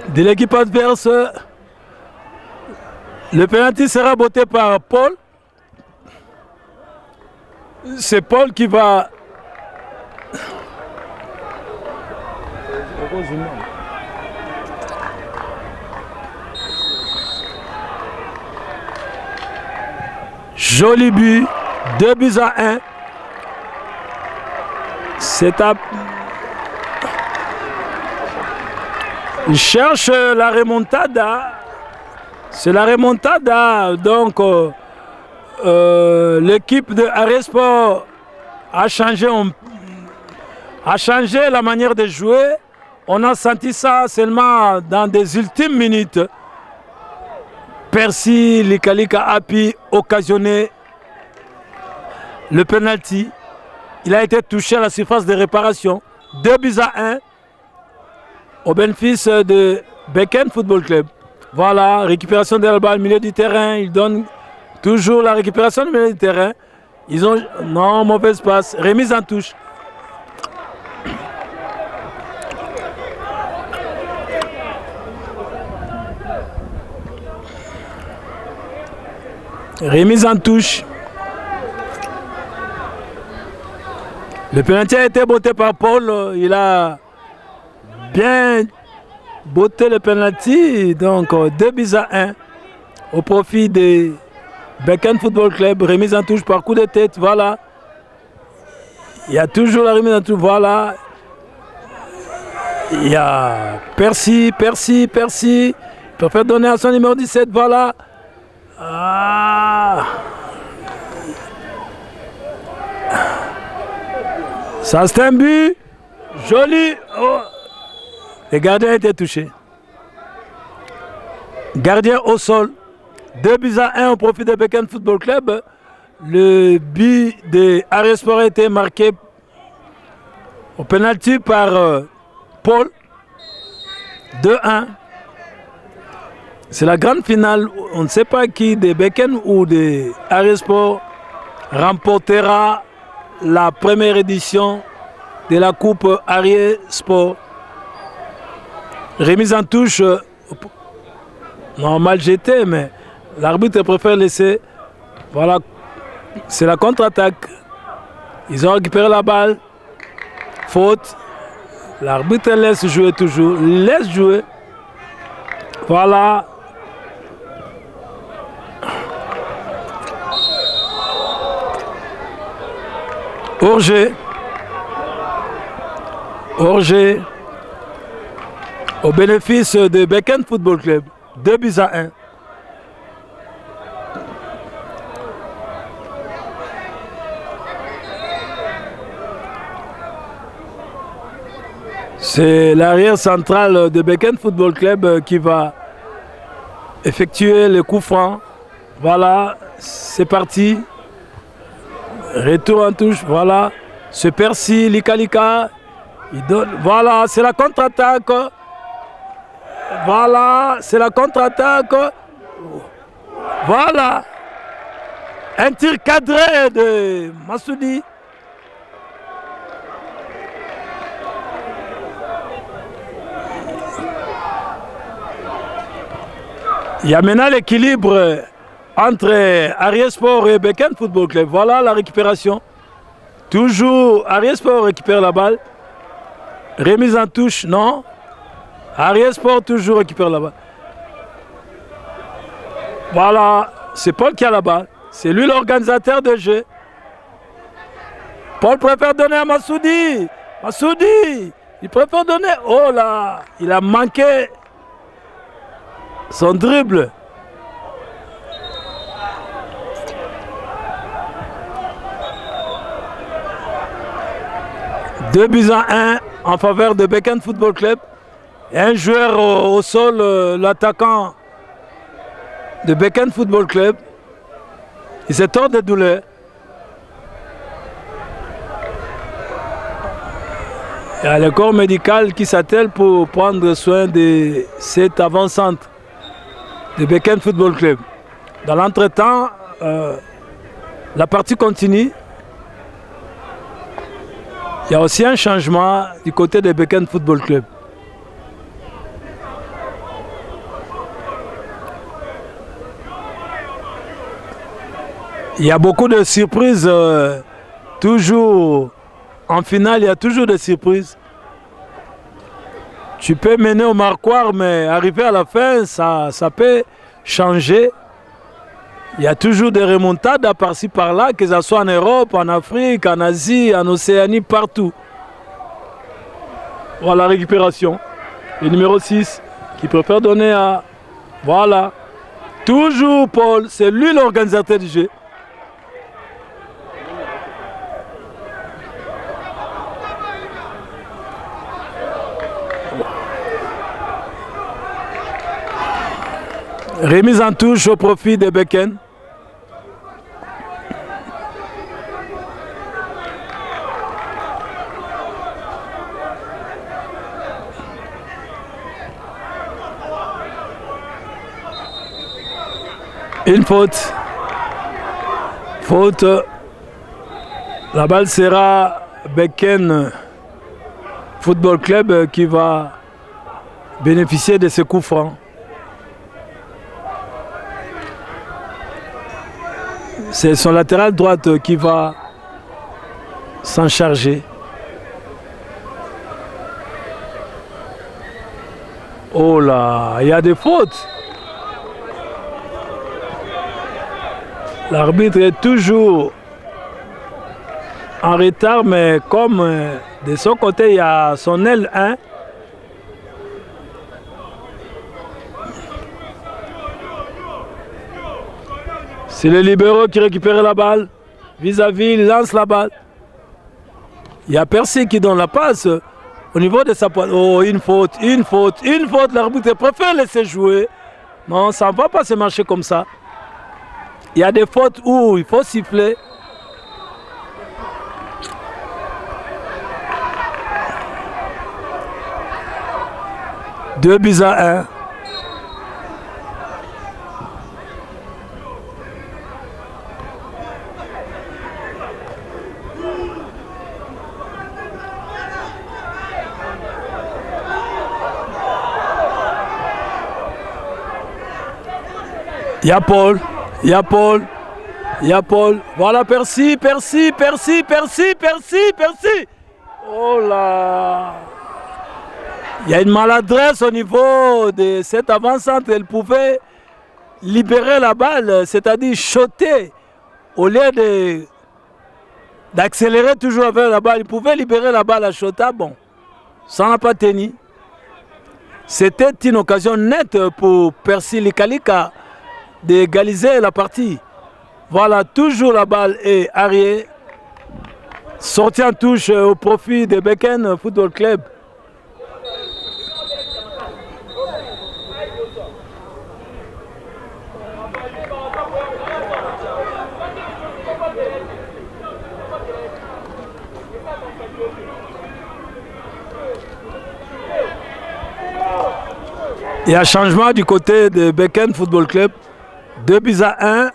de l'équipe adverse. Le penalty sera botté par Paul. C'est Paul qui va... Joli but, 2-1. C'est à... Il cherche la remontada. C'est la remontada. Donc, l'équipe de Arisport a changé la manière de jouer. On a senti ça seulement dans des ultimes minutes. Percy Likalika a pu occasionner le penalty. Il a été touché à la surface de réparation. 2-1 au bénéfice de Beken Football Club. Voilà, récupération de la balle, milieu du terrain. Il donne toujours la récupération du milieu du terrain. Ils ont... Non, mauvaise passe. Remise en touche. Remise en touche. Le penalty a été botté par Paul. Il a bien botté le penalty. Donc 2-1 au profit de Beken Football Club. Remise en touche par coup de tête. Voilà. Il y a toujours la remise en touche. Voilà. Il y a Percy. Il préfère donner à son numéro 17. Voilà. Ah. Ça c'est un but joli. Oh. Le gardien a été touché. Gardien au sol. 2-1 au profit de Beken Football Club. Le but de Arisport a été marqué au penalty par Paul. 2-1. C'est la grande finale. On ne sait pas qui de Beken ou de Arisport remportera la première édition de la Coupe Arisport. Remise en touche. Non, mal jeté, mais l'arbitre préfère laisser. Voilà, c'est la contre-attaque. Ils ont récupéré la balle. Faute. L'arbitre laisse jouer toujours. Laisse jouer. Voilà. Orgé au bénéfice de Beken Football Club. 2-1. C'est l'arrière central de Beken Football Club qui va effectuer le coup franc. Voilà, c'est parti. Retour en touche, voilà. Ce Percy, Lika. Il donne, voilà, c'est la contre-attaque. Voilà, c'est la contre-attaque. Voilà. Un tir cadré de Massoudi. Il y a maintenant l'équilibre entre Ariesport et Beken Football Club. Voilà la récupération. Toujours Ariesport récupère la balle. Remise en touche, non. Ariesport toujours récupère la balle. Voilà, c'est Paul qui a la balle. C'est lui l'organisateur de jeu. Paul préfère donner à Massoudi. Massoudi, il préfère donner. Oh là, il a manqué son dribble. Deux buts à 1 en faveur de Beken Football Club. Et un joueur au sol, l'attaquant de Beken Football Club. Il s'est tort de douleur. Il y a le corps médical qui s'attelle pour prendre soin de cet avant-centre de Beken Football Club. Dans l'entretemps, la partie continue. Il y a aussi un changement du côté de Beken Football Club. Il y a beaucoup de surprises, toujours en finale, il y a toujours des surprises. Tu peux mener au marquoir, mais arriver à la fin, ça peut changer. Il y a toujours des remontades à par-ci par-là, que ce soit en Europe, en Afrique, en Asie, en Océanie, partout. Voilà la récupération. Le numéro 6 qui préfère donner à... Voilà. Toujours Paul, c'est lui l'organisateur du jeu. Remise en touche au profit de Beken. Une faute. Faute. La balle sera Beken Football Club qui va bénéficier de ce coup franc. C'est son latéral droite qui va s'en charger. Oh là, il y a des fautes. L'arbitre est toujours en retard, mais comme de son côté, il y a son L1. C'est le libéraux qui récupère la balle. Vis-à-vis, il lance la balle. Il y a Percy qui donne la passe au niveau de sa poitrine. Oh, une faute. L'arbitre préfère laisser jouer. Non, ça ne va pas se marcher comme ça. Il y a des fautes où il faut siffler. Deux buts à 1. Il y a Paul. Voilà Percy. Oh là. Il y a une maladresse au niveau de cette avant-centre. Elle pouvait libérer la balle, c'est-à-dire shotter. Au lieu d'accélérer toujours vers la balle, il pouvait libérer la balle à shotter. Bon, ça n'a pas tenu. C'était une occasion nette pour Percy Lika d'égaliser la partie. Voilà, toujours la balle est arrière. Sortie en touche au profit de Beken Football Club. Il y a changement du côté de Beken Football Club. 2-1.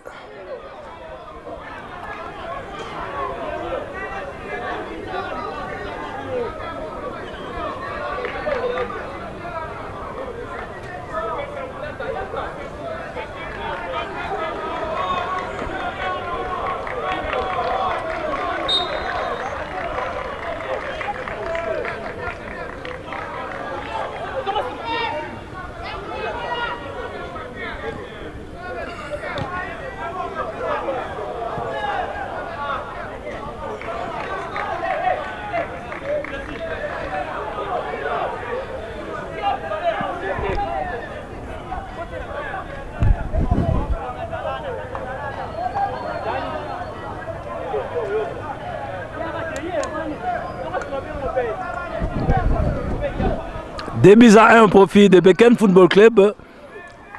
Deux buts à 1 au profit de Beken Football Club.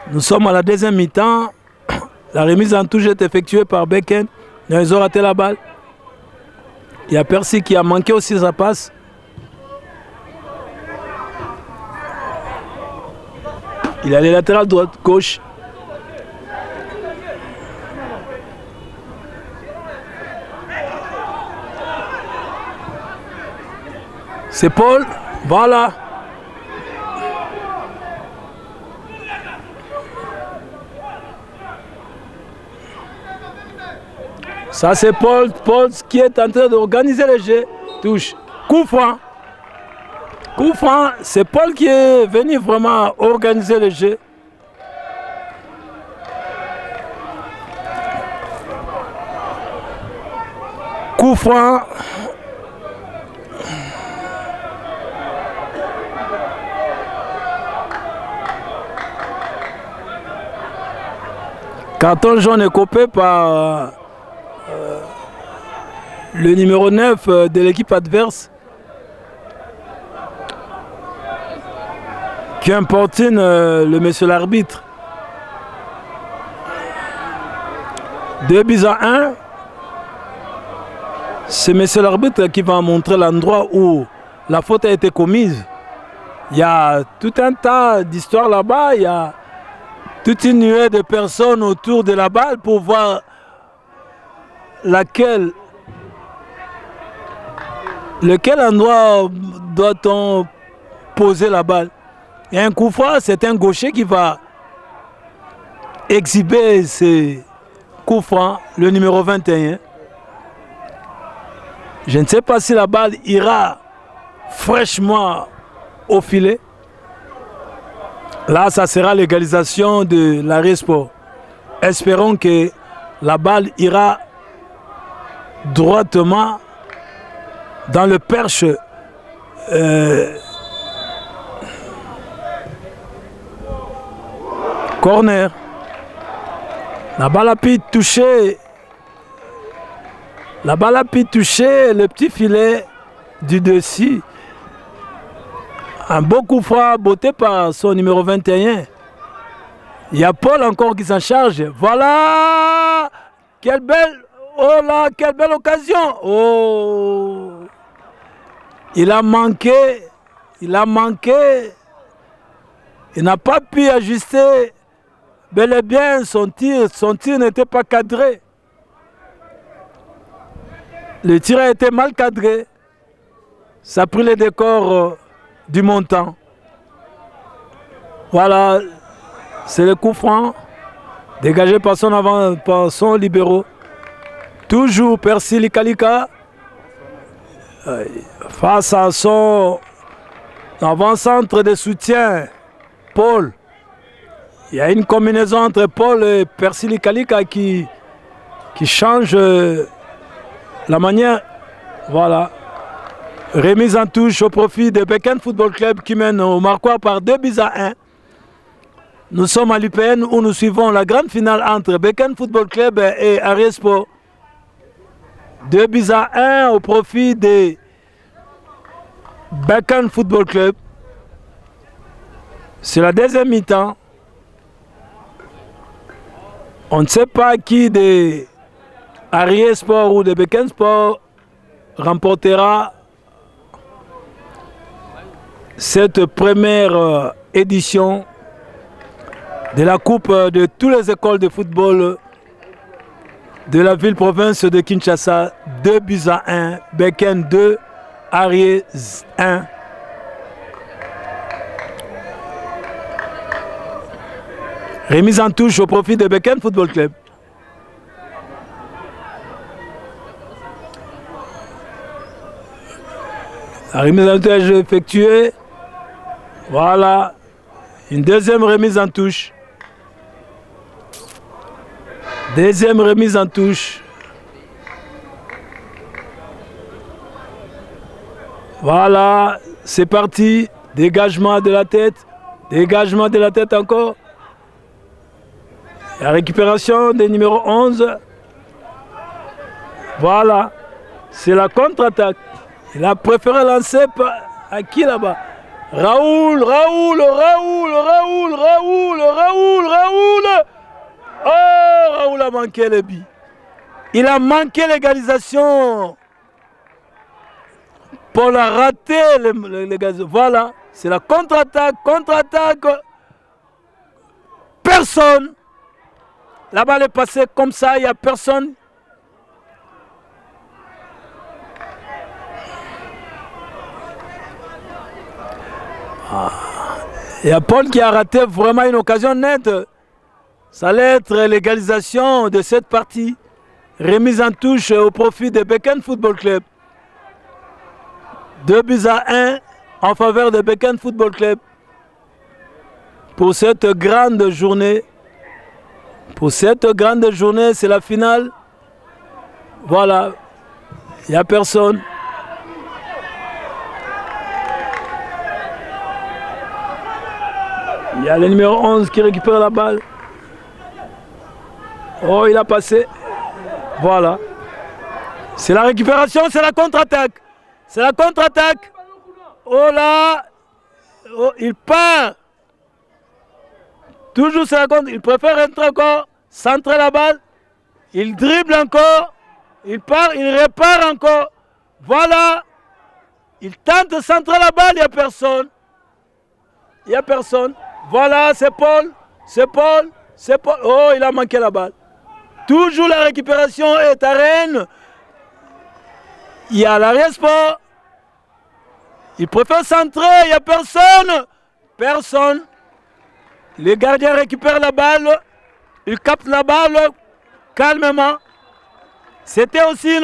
Nous sommes à la deuxième mi-temps. La remise en touche est effectuée par Beken. Ils ont raté la balle. Il y a Percy qui a manqué aussi sa passe. Il a les latérales droite, gauche. C'est Paul. Voilà. Ça c'est Paul qui est en train d'organiser le jeu. Touche. Coup franc. Coup franc, c'est Paul qui est venu vraiment organiser le jeu. Coup franc. Carton jaune est coupé par le numéro 9 de l'équipe adverse qui importune le monsieur l'arbitre. 2-1. C'est monsieur l'arbitre qui va montrer l'endroit où la faute a été commise. Il y a tout un tas d'histoires là-bas. Il y a toute une nuée de personnes autour de la balle pour voir lequel endroit doit-on poser la balle. Et un coup franc, c'est un gaucher qui va exhiber ses coups francs, le numéro 21. Je ne sais pas si la balle ira fraîchement au filet. Là, ça sera l'égalisation de l'Arrêt Sport. Espérons que la balle ira droitement dans le perche corner. La balle a pu toucher. La balle a pu toucher le petit filet du dessus. Un beau coup franc botté par son numéro 21. Il y a Paul encore qui s'en charge. Voilà! Quelle belle... Oh là, quelle belle occasion! Oh! Il a manqué. Il a manqué. Il n'a pas pu ajuster bel et bien son tir. Son tir n'était pas cadré. Le tir a été mal cadré. Ça a pris le décor du montant. Voilà, c'est le coup franc dégagé par son libéraux. Toujours Percy Likalika face à son avant-centre de soutien, Paul. Il y a une combinaison entre Paul et Percy Likalika qui change la manière. Voilà. Remise en touche au profit de Beken Football Club qui mène au marquoir par 2-1. Nous sommes à l'UPN où nous suivons la grande finale entre Beken Football Club et Arrêt Sport. 2-1 au profit de Beken Football Club. C'est la deuxième mi-temps. On ne sait pas qui de Arrêt Sport ou de Beken Sport remportera cette première édition de la coupe de toutes les écoles de football de la ville-province de Kinshasa. 2-1, Beken 2, Arié 1. Remise en touche au profit de Beken Football Club. La remise en touche effectuée. Voilà. Une deuxième remise en touche. Deuxième remise en touche. Voilà. C'est parti. Dégagement de la tête. Dégagement de la tête encore. La récupération des numéros 11. Voilà. C'est la contre-attaque. Il a préféré lancer à qui là-bas? Raoul. Oh, Raoul a manqué le but. Il a manqué l'égalisation. Paul a raté l'égalisation. Voilà. C'est la contre-attaque. Personne. La balle est passée comme ça, il n'y a personne. Il y a Paul qui a raté vraiment une occasion nette. Ça allait être l'égalisation de cette partie. Remise en touche au profit de Beken Football Club. 2-1 en faveur de Beken Football Club. Pour cette grande journée. C'est la finale. Voilà. Il n'y a personne. Il y a le numéro 11 qui récupère la balle. Oh, il a passé. Voilà. C'est la récupération, c'est la contre-attaque. Oh là. Oh, il part. Toujours c'est la contre. Il préfère rentrer encore, centrer la balle. Il dribble encore. Il part, il répare encore. Voilà. Il tente de centrer la balle, il n'y a personne. Voilà, c'est Paul. Oh, il a manqué la balle. Toujours la récupération est à Rennes. Il y a l'arrière-sport. Il préfère centrer, il n'y a personne. Les gardiens récupèrent la balle. Ils captent la balle calmement. C'était aussi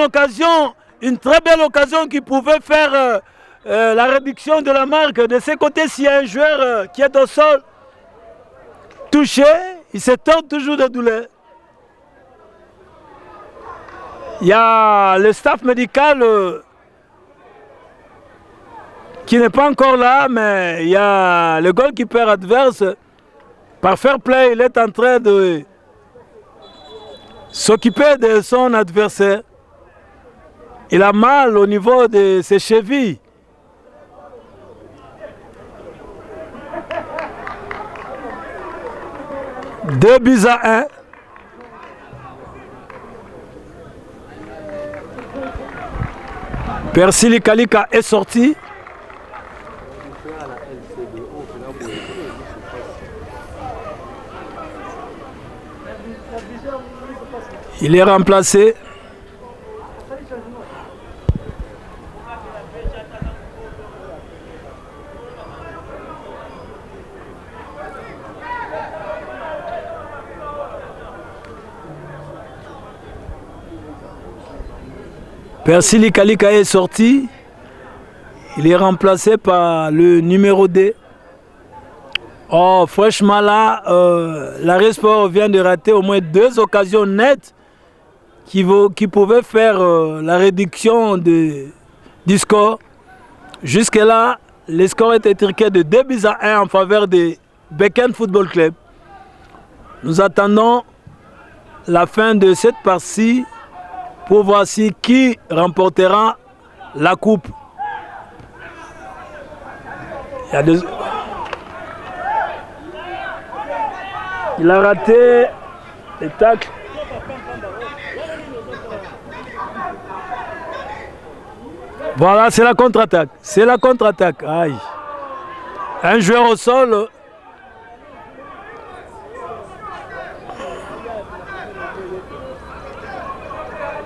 une très belle occasion qui pouvait faire la réduction de la marque. De ce côté, s'il y a un joueur qui est au sol, touché, il se tord toujours de douleur. Il y a le staff médical qui n'est pas encore là, mais il y a le goalkeeper adverse. Par fair play, il est en train de s'occuper de son adversaire. Il a mal au niveau de ses chevilles. Deux buts à 1. Persili Kalika est sorti. Il est remplacé. Persili Kalika est sorti. Il est remplacé par le numéro D. Oh, franchement là, l'arrière-sport vient de rater au moins 2 occasions nettes qui pouvaient faire la réduction du score. Jusque-là, le score était truqué de 2-1 en faveur de Beken Football Club. Nous attendons la fin de cette partie pour voir qui remportera la coupe. Il a raté les tacles. Voilà, c'est la contre-attaque. Aïe. Un joueur au sol.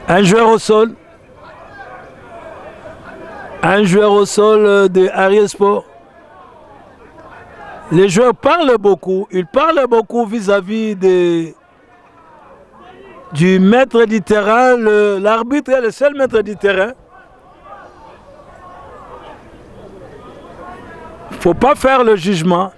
Un joueur au sol. Un joueur au sol de Aries Sport. Les joueurs parlent beaucoup. Ils parlent beaucoup vis-à-vis du maître du terrain. L'arbitre est le seul maître du terrain. Il ne faut pas faire le jugement.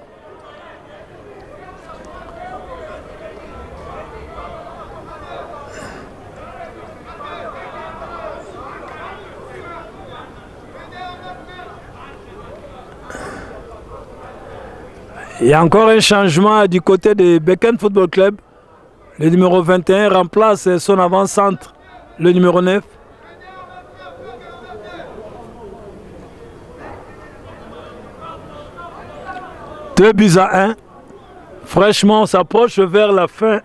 Il y a encore un changement du côté de Beken Football Club. Le numéro 21 remplace son avant-centre, le numéro 9. Deux buts à 1. Fraîchement, on s'approche vers la fin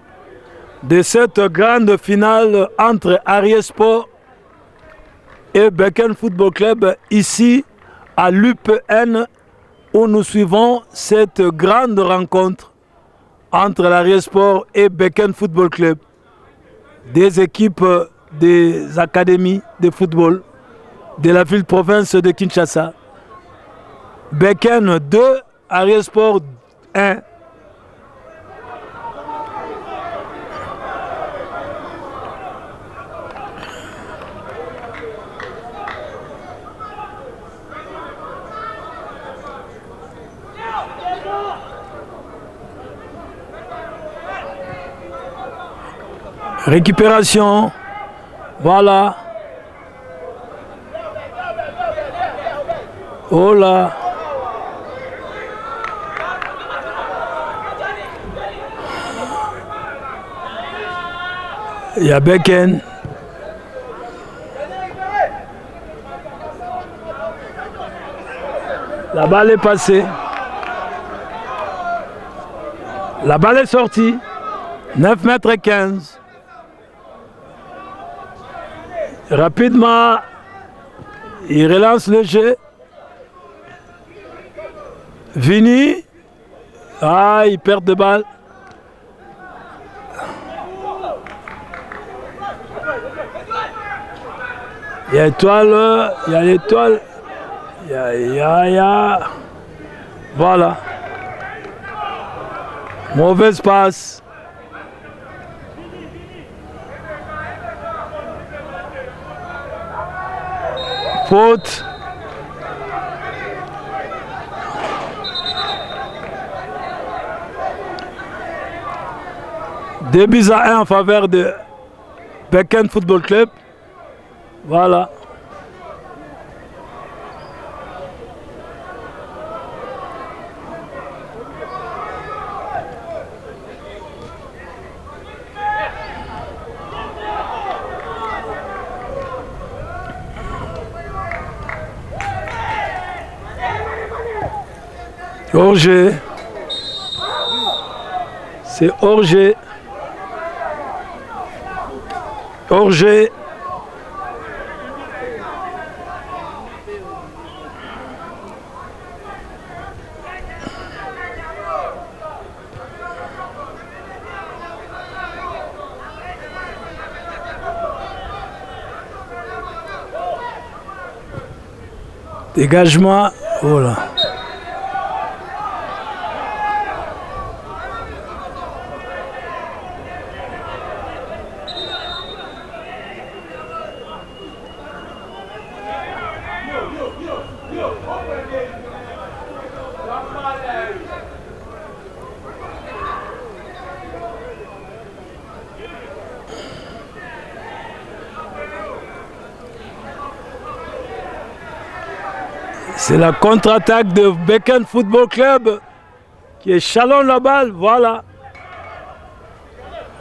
de cette grande finale entre Aries Sport et Beken Football Club ici à l'UPN, où nous suivons cette grande rencontre entre l'Aries Sport et Beken Football Club, des équipes des académies de football de la ville-province de Kinshasa. Beken 2, Aries Sport 1. Récupération, voilà. Oh là. Il y a Beken. La balle est passée. La balle est sortie. 9 mètres et 15. Rapidement, il relance le jeu. Vini. Ah, il perd de balle. Il y a l'étoile, il y a l'étoile. Il y a. Voilà. Mauvaise passe. Faute. Deux buts à 1 en faveur de Beken Football Club. Voilà. Hors-jeu. C'est hors-jeu. Hors-jeu. Dégagement. Voilà. C'est la contre-attaque de Beken Football Club qui échelonne la balle. Voilà.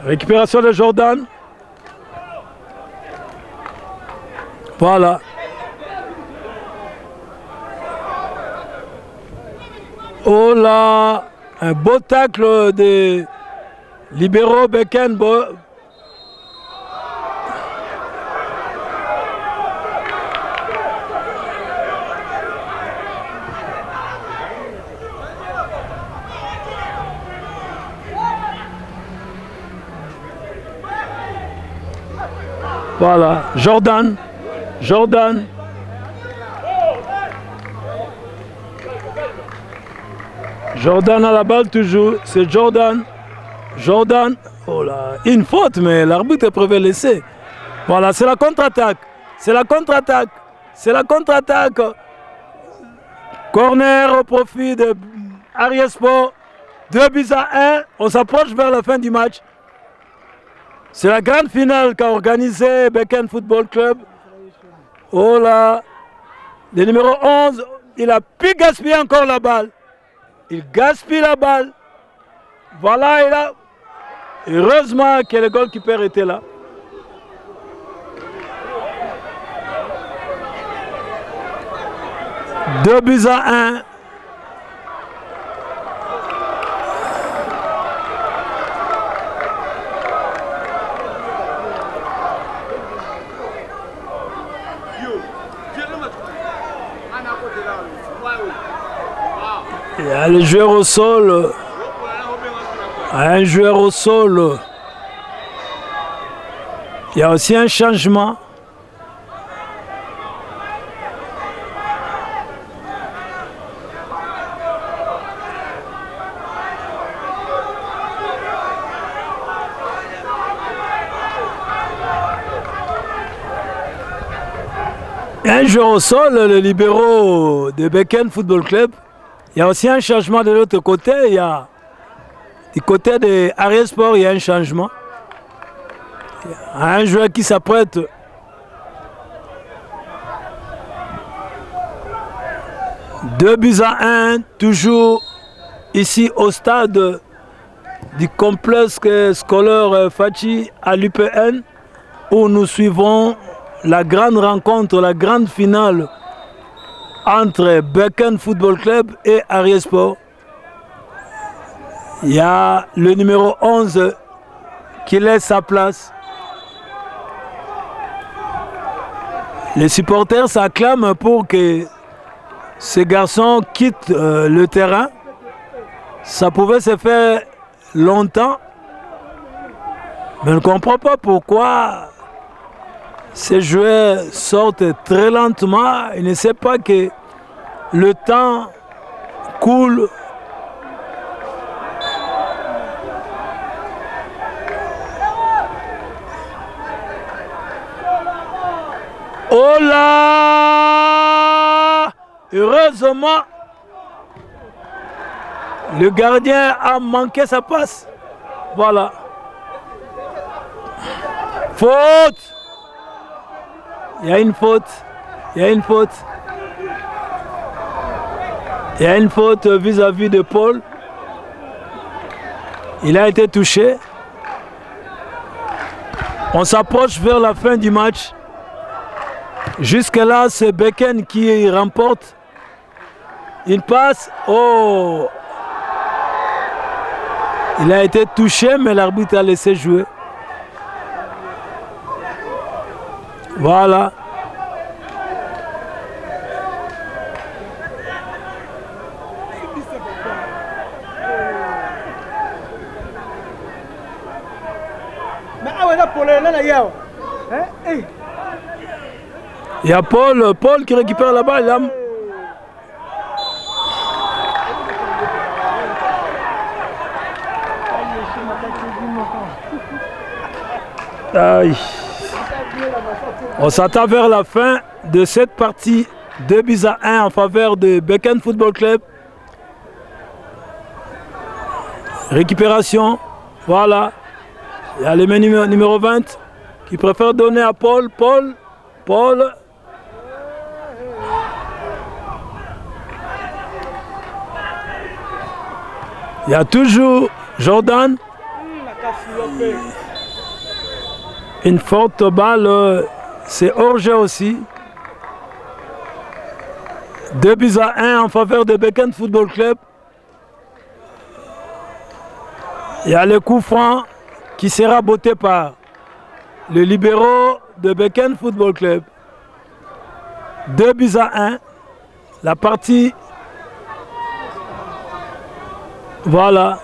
Récupération de Jordan. Voilà. Oh là, un beau tacle de libéraux Beken. Voilà, Jordan. Jordan. Jordan à la balle toujours. C'est Jordan. Jordan. Oh là, une faute, mais l'arbitre préfère laisser. Voilà, c'est la contre-attaque. C'est la contre-attaque. C'est la contre-attaque. Corner au profit de Aries Sport. 2-1. On s'approche vers la fin du match. C'est la grande finale qu'a organisé Beken Football Club. Oh là, le numéro 11, il a pu gaspiller encore la balle. Il gaspille la balle. Voilà, il a... Heureusement que le goalkeeper était là. Deux buts à 1. Il y a le joueur au sol. Un joueur au sol. Il y a aussi un changement. Il y a un joueur au sol, le libéraux de Beken Football Club. Il y a aussi un changement de l'autre côté. Il y a du côté de Aries Sport, il y a un changement. Il y a un joueur qui s'apprête. Deux buts à 1, toujours ici au stade du complexe scolaire Fachi à l'UPN, où nous suivons la grande rencontre, la grande finale entre Beken Football Club et Aries Sport. Il y a le numéro 11 qui laisse sa place. Les supporters s'acclament pour que ces garçons quittent le terrain. Ça pouvait se faire longtemps, mais je ne comprends pas pourquoi ces joueurs sortent très lentement. Ils ne savent pas que le temps coule. Oh là! Heureusement, le gardien a manqué sa passe. Voilà. Faute! Il y a une faute. Il y a une faute. Il y a une faute vis-à-vis de Paul. Il a été touché. On s'approche vers la fin du match. Jusque-là, c'est Beken qui remporte. Il passe. Oh! Il a été touché, mais l'arbitre a laissé jouer. Voilà. Il y a Paul qui récupère la balle. Là. Aïe. On s'attend vers la fin de cette partie. 2-1 en faveur de Beken Football Club. Récupération. Voilà. Il y a le numéro 20 qui préfère donner à Paul. Paul. Il y a toujours Jordan. Une forte balle. C'est hors-jeu aussi. 2-1 en faveur de Beken Football Club. Il y a le coup franc qui sera botté par le libéraux de Beken Football Club. 2-1. La partie. Voilà.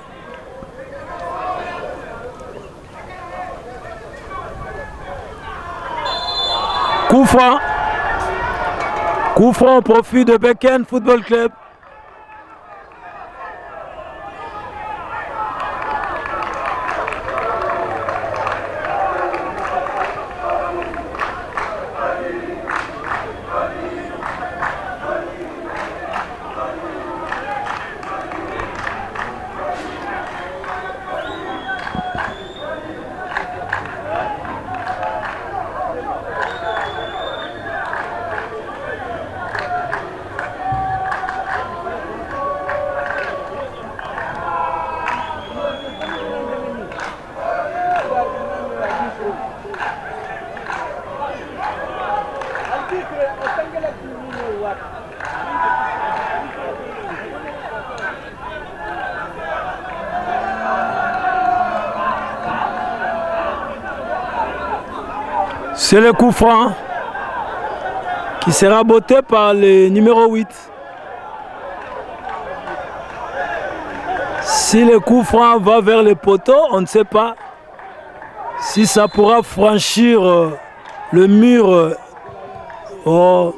Coup franc. Coup franc au profit de Beken Football Club. C'est le coup franc qui sera botté par le numéro 8. Si le coup franc va vers le poteau, on ne sait pas si ça pourra franchir le mur. Oh.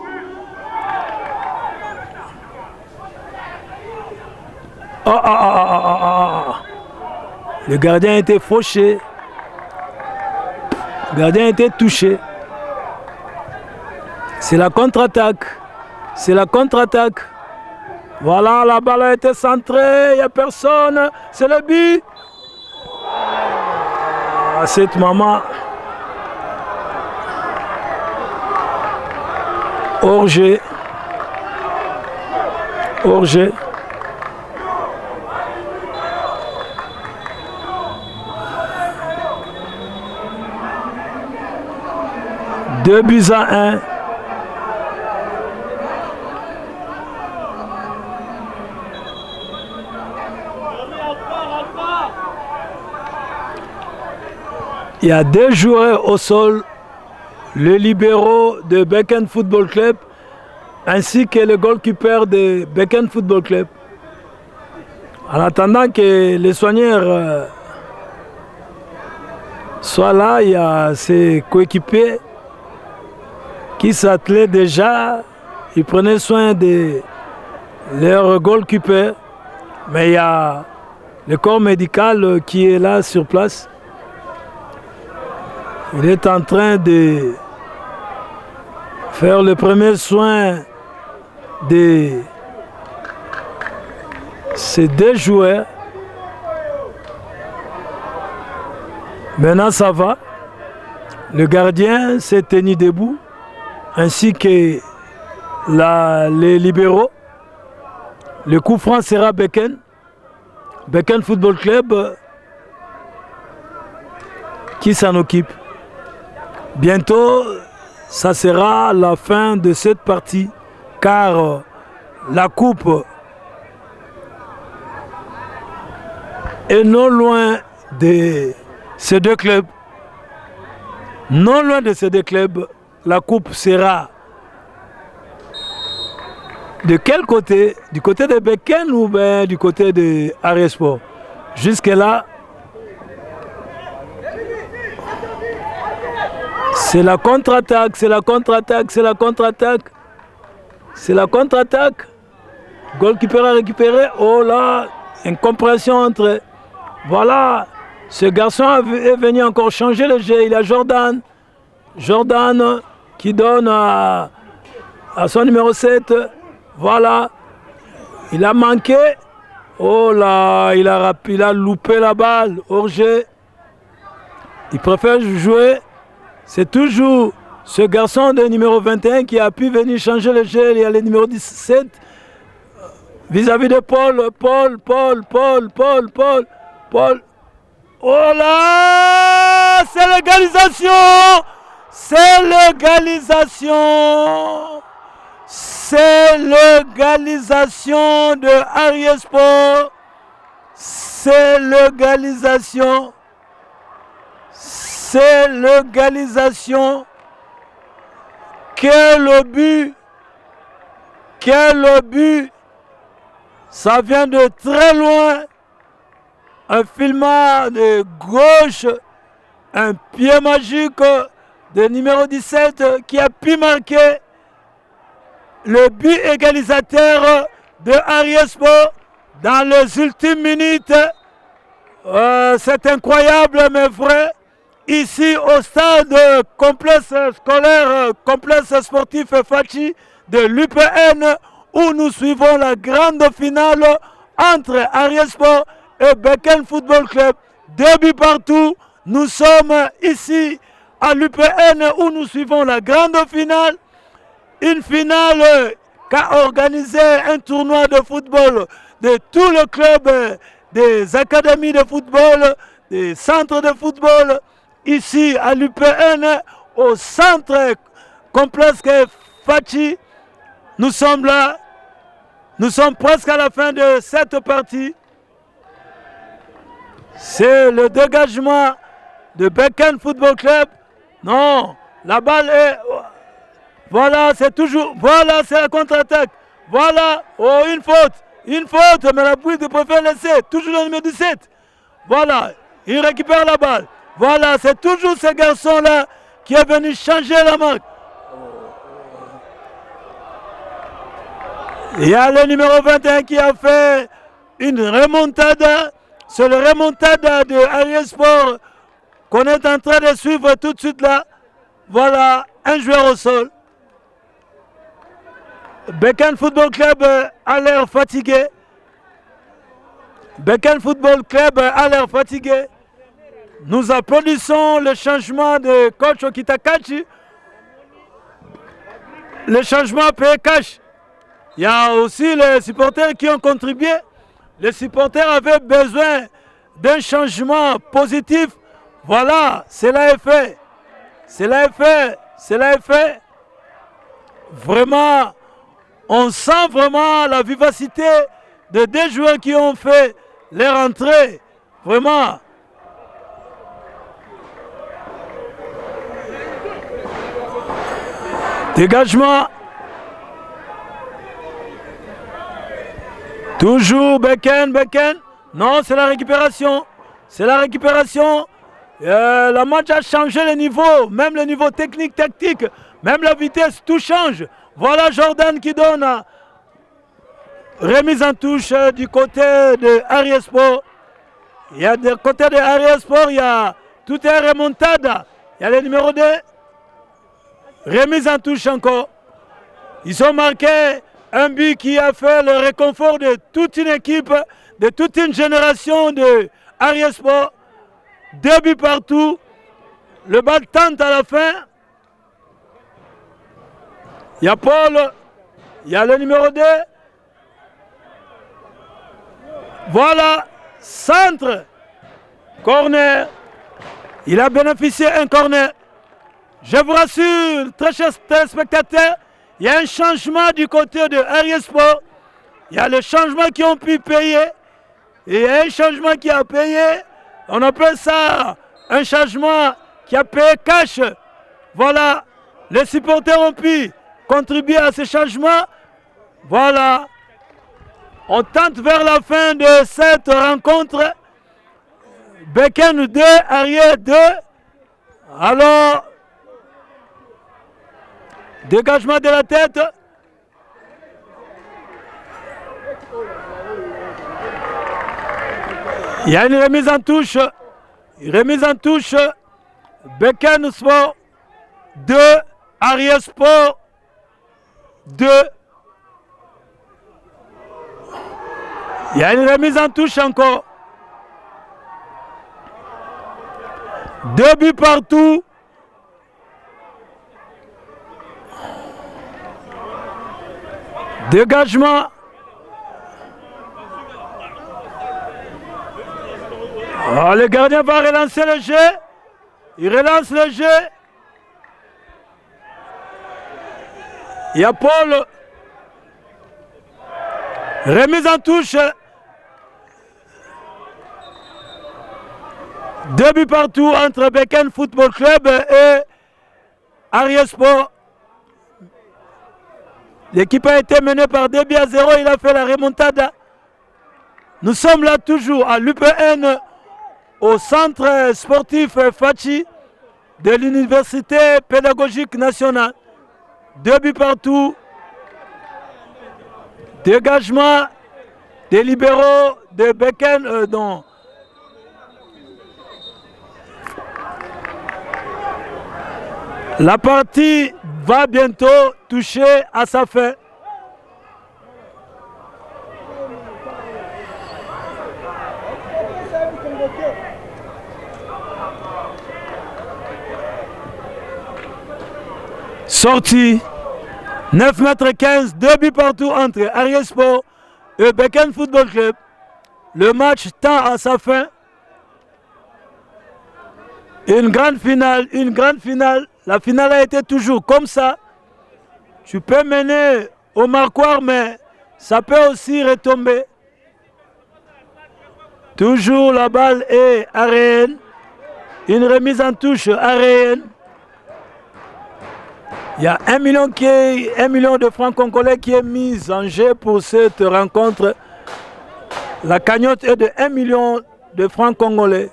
Le gardien a été fauché. Le gardien a été touché. C'est la contre-attaque. C'est la contre-attaque. Voilà, la balle a été centrée. Il n'y a personne. C'est le but. Cette maman. Hors-jeu. Hors-jeu. Deux buts à 1. Il y a deux joueurs au sol, le libéraux de Beken Football Club ainsi que le goalkeeper de Beken Football Club. En attendant que les soigneurs soient là, il y a ses coéquipiers qui s'attelaient déjà, ils prenaient soin de leur goalkeeper, mais il y a le corps médical qui est là sur place. Il est en train de faire le premier soin de ces deux joueurs. Maintenant ça va. Le gardien s'est tenu debout, ainsi que les libéraux. Le coup franc sera Beken. Beken Football Club qui s'en occupe. Bientôt, ça sera la fin de cette partie, car la coupe est non loin de ces deux clubs. Non loin de ces deux clubs, la coupe sera de quel côté? Du côté de Beken ou bien du côté de Ariesport? Jusque-là, c'est la contre-attaque, c'est la contre-attaque, c'est la contre-attaque. C'est la contre-attaque. Goalkeeper a récupéré. Oh là, incompréhension entre... Voilà, ce garçon est venu encore changer le jeu. Il y a Jordan. Jordan qui donne à son numéro 7. Voilà. Il a manqué. Oh là, il a loupé la balle. Hors jeu. Il préfère jouer. C'est toujours ce garçon de numéro 21 qui a pu venir changer le jeu. Il y a le numéro 17 vis-à-vis de Paul. Paul. Oh là! C'est l'égalisation! C'est l'égalisation! C'est l'égalisation de Ariesport! C'est l'égalisation! C'est l'égalisation. Quel but! Quel but! Ça vient de très loin. Un filmage de gauche, un pied magique de numéro 17 qui a pu marquer le but égalisateur de Aries Sport dans les ultimes minutes. C'est incroyable mais vrai. Ici au stade complexe scolaire, complexe sportif Fachi de l'UPN, où nous suivons la grande finale entre Aries Sport et Beken Football Club. 2 buts partout. Nous sommes ici à l'UPN où nous suivons la grande finale. Une finale qu'a organisé un tournoi de football de tout le club, des académies de football, des centres de football. Ici à l'UPN, au centre complexe Fachi, nous sommes là. Nous sommes presque à la fin de cette partie. C'est le dégagement de Beken Football Club. Non, la balle est... Voilà, c'est toujours... Voilà, c'est la contre-attaque. Voilà, oh, une faute, mais la Bouygues préfère laisser. Toujours le numéro 17. Voilà, il récupère la balle. Voilà, c'est toujours ce garçon-là qui est venu changer la marque. Il y a le numéro 21 qui a fait une remontada. C'est le remontada de Aries Sport qu'on est en train de suivre tout de suite là. Voilà, un joueur au sol. Beken Football Club a l'air fatigué. Beken Football Club a l'air fatigué. Nous applaudissons le changement de coach Okitakachi. Le changement payé cash. Il y a aussi les supporters qui ont contribué. Les supporters avaient besoin d'un changement positif. Voilà, cela est fait. Cela est fait. Cela est fait. Vraiment, on sent vraiment la vivacité de deux joueurs qui ont fait leur entrée. Vraiment. Dégagement. Toujours Beken. Non, c'est la récupération. C'est la récupération. La match a changé le niveau, même le niveau technique, tactique, même la vitesse, tout change. Voilà Jordan qui donne remise en touche du côté de Aries Sport. Il y a du côté de Aries Sport, il y a tout est remontada. Il y a le numéro 2. Remise en touche encore. Ils ont marqué un but qui a fait le réconfort de toute une équipe, de toute une génération de Aries Sport. 2 buts partout. Le bal tente à la fin. Il y a Paul. Il y a le numéro 2. Voilà. Centre. Corner. Il a bénéficié un corner. Je vous rassure, très chers téléspectateurs, il y a un changement du côté de Aries Sport. Il y a les changements qui ont pu payer. Et il y a un changement qui a payé. On appelle ça un changement qui a payé cash. Voilà. Les supporters ont pu contribuer à ce changement. Voilà. On tente vers la fin de cette rencontre. Beken 2, Aries 2. Alors, dégagement de la tête. Il y a une remise en touche. Remise en touche. Beken Sport 2. Aries Sport 2. Il y a une remise en touche encore. 2 buts partout. Dégagement. Alors, le gardien va relancer le jeu. Il relance le jeu. Il y a Paul. Remise en touche. 2 buts partout entre Beken Football Club et Aries Sport. L'équipe a été menée par 2 buts à 0. Il a fait la remontada. Nous sommes là toujours à l'UPN, au centre sportif Fachi. de l'Université pédagogique nationale. 2 buts partout. Dégagement des libéraux de Beken. La partie va bientôt toucher à sa fin. Sortie, 9,15 m, 2 buts partout entre Ariel Sport et Beken Football Club. Le match tend à sa fin. Une grande finale. La finale a été toujours comme ça. Tu peux mener au marquoir, mais ça peut aussi retomber. Toujours la balle est aérienne. Une remise en touche aérienne. Il y a 1 million de francs congolais qui est mis en jeu pour cette rencontre. La cagnotte est de 1 million de francs congolais.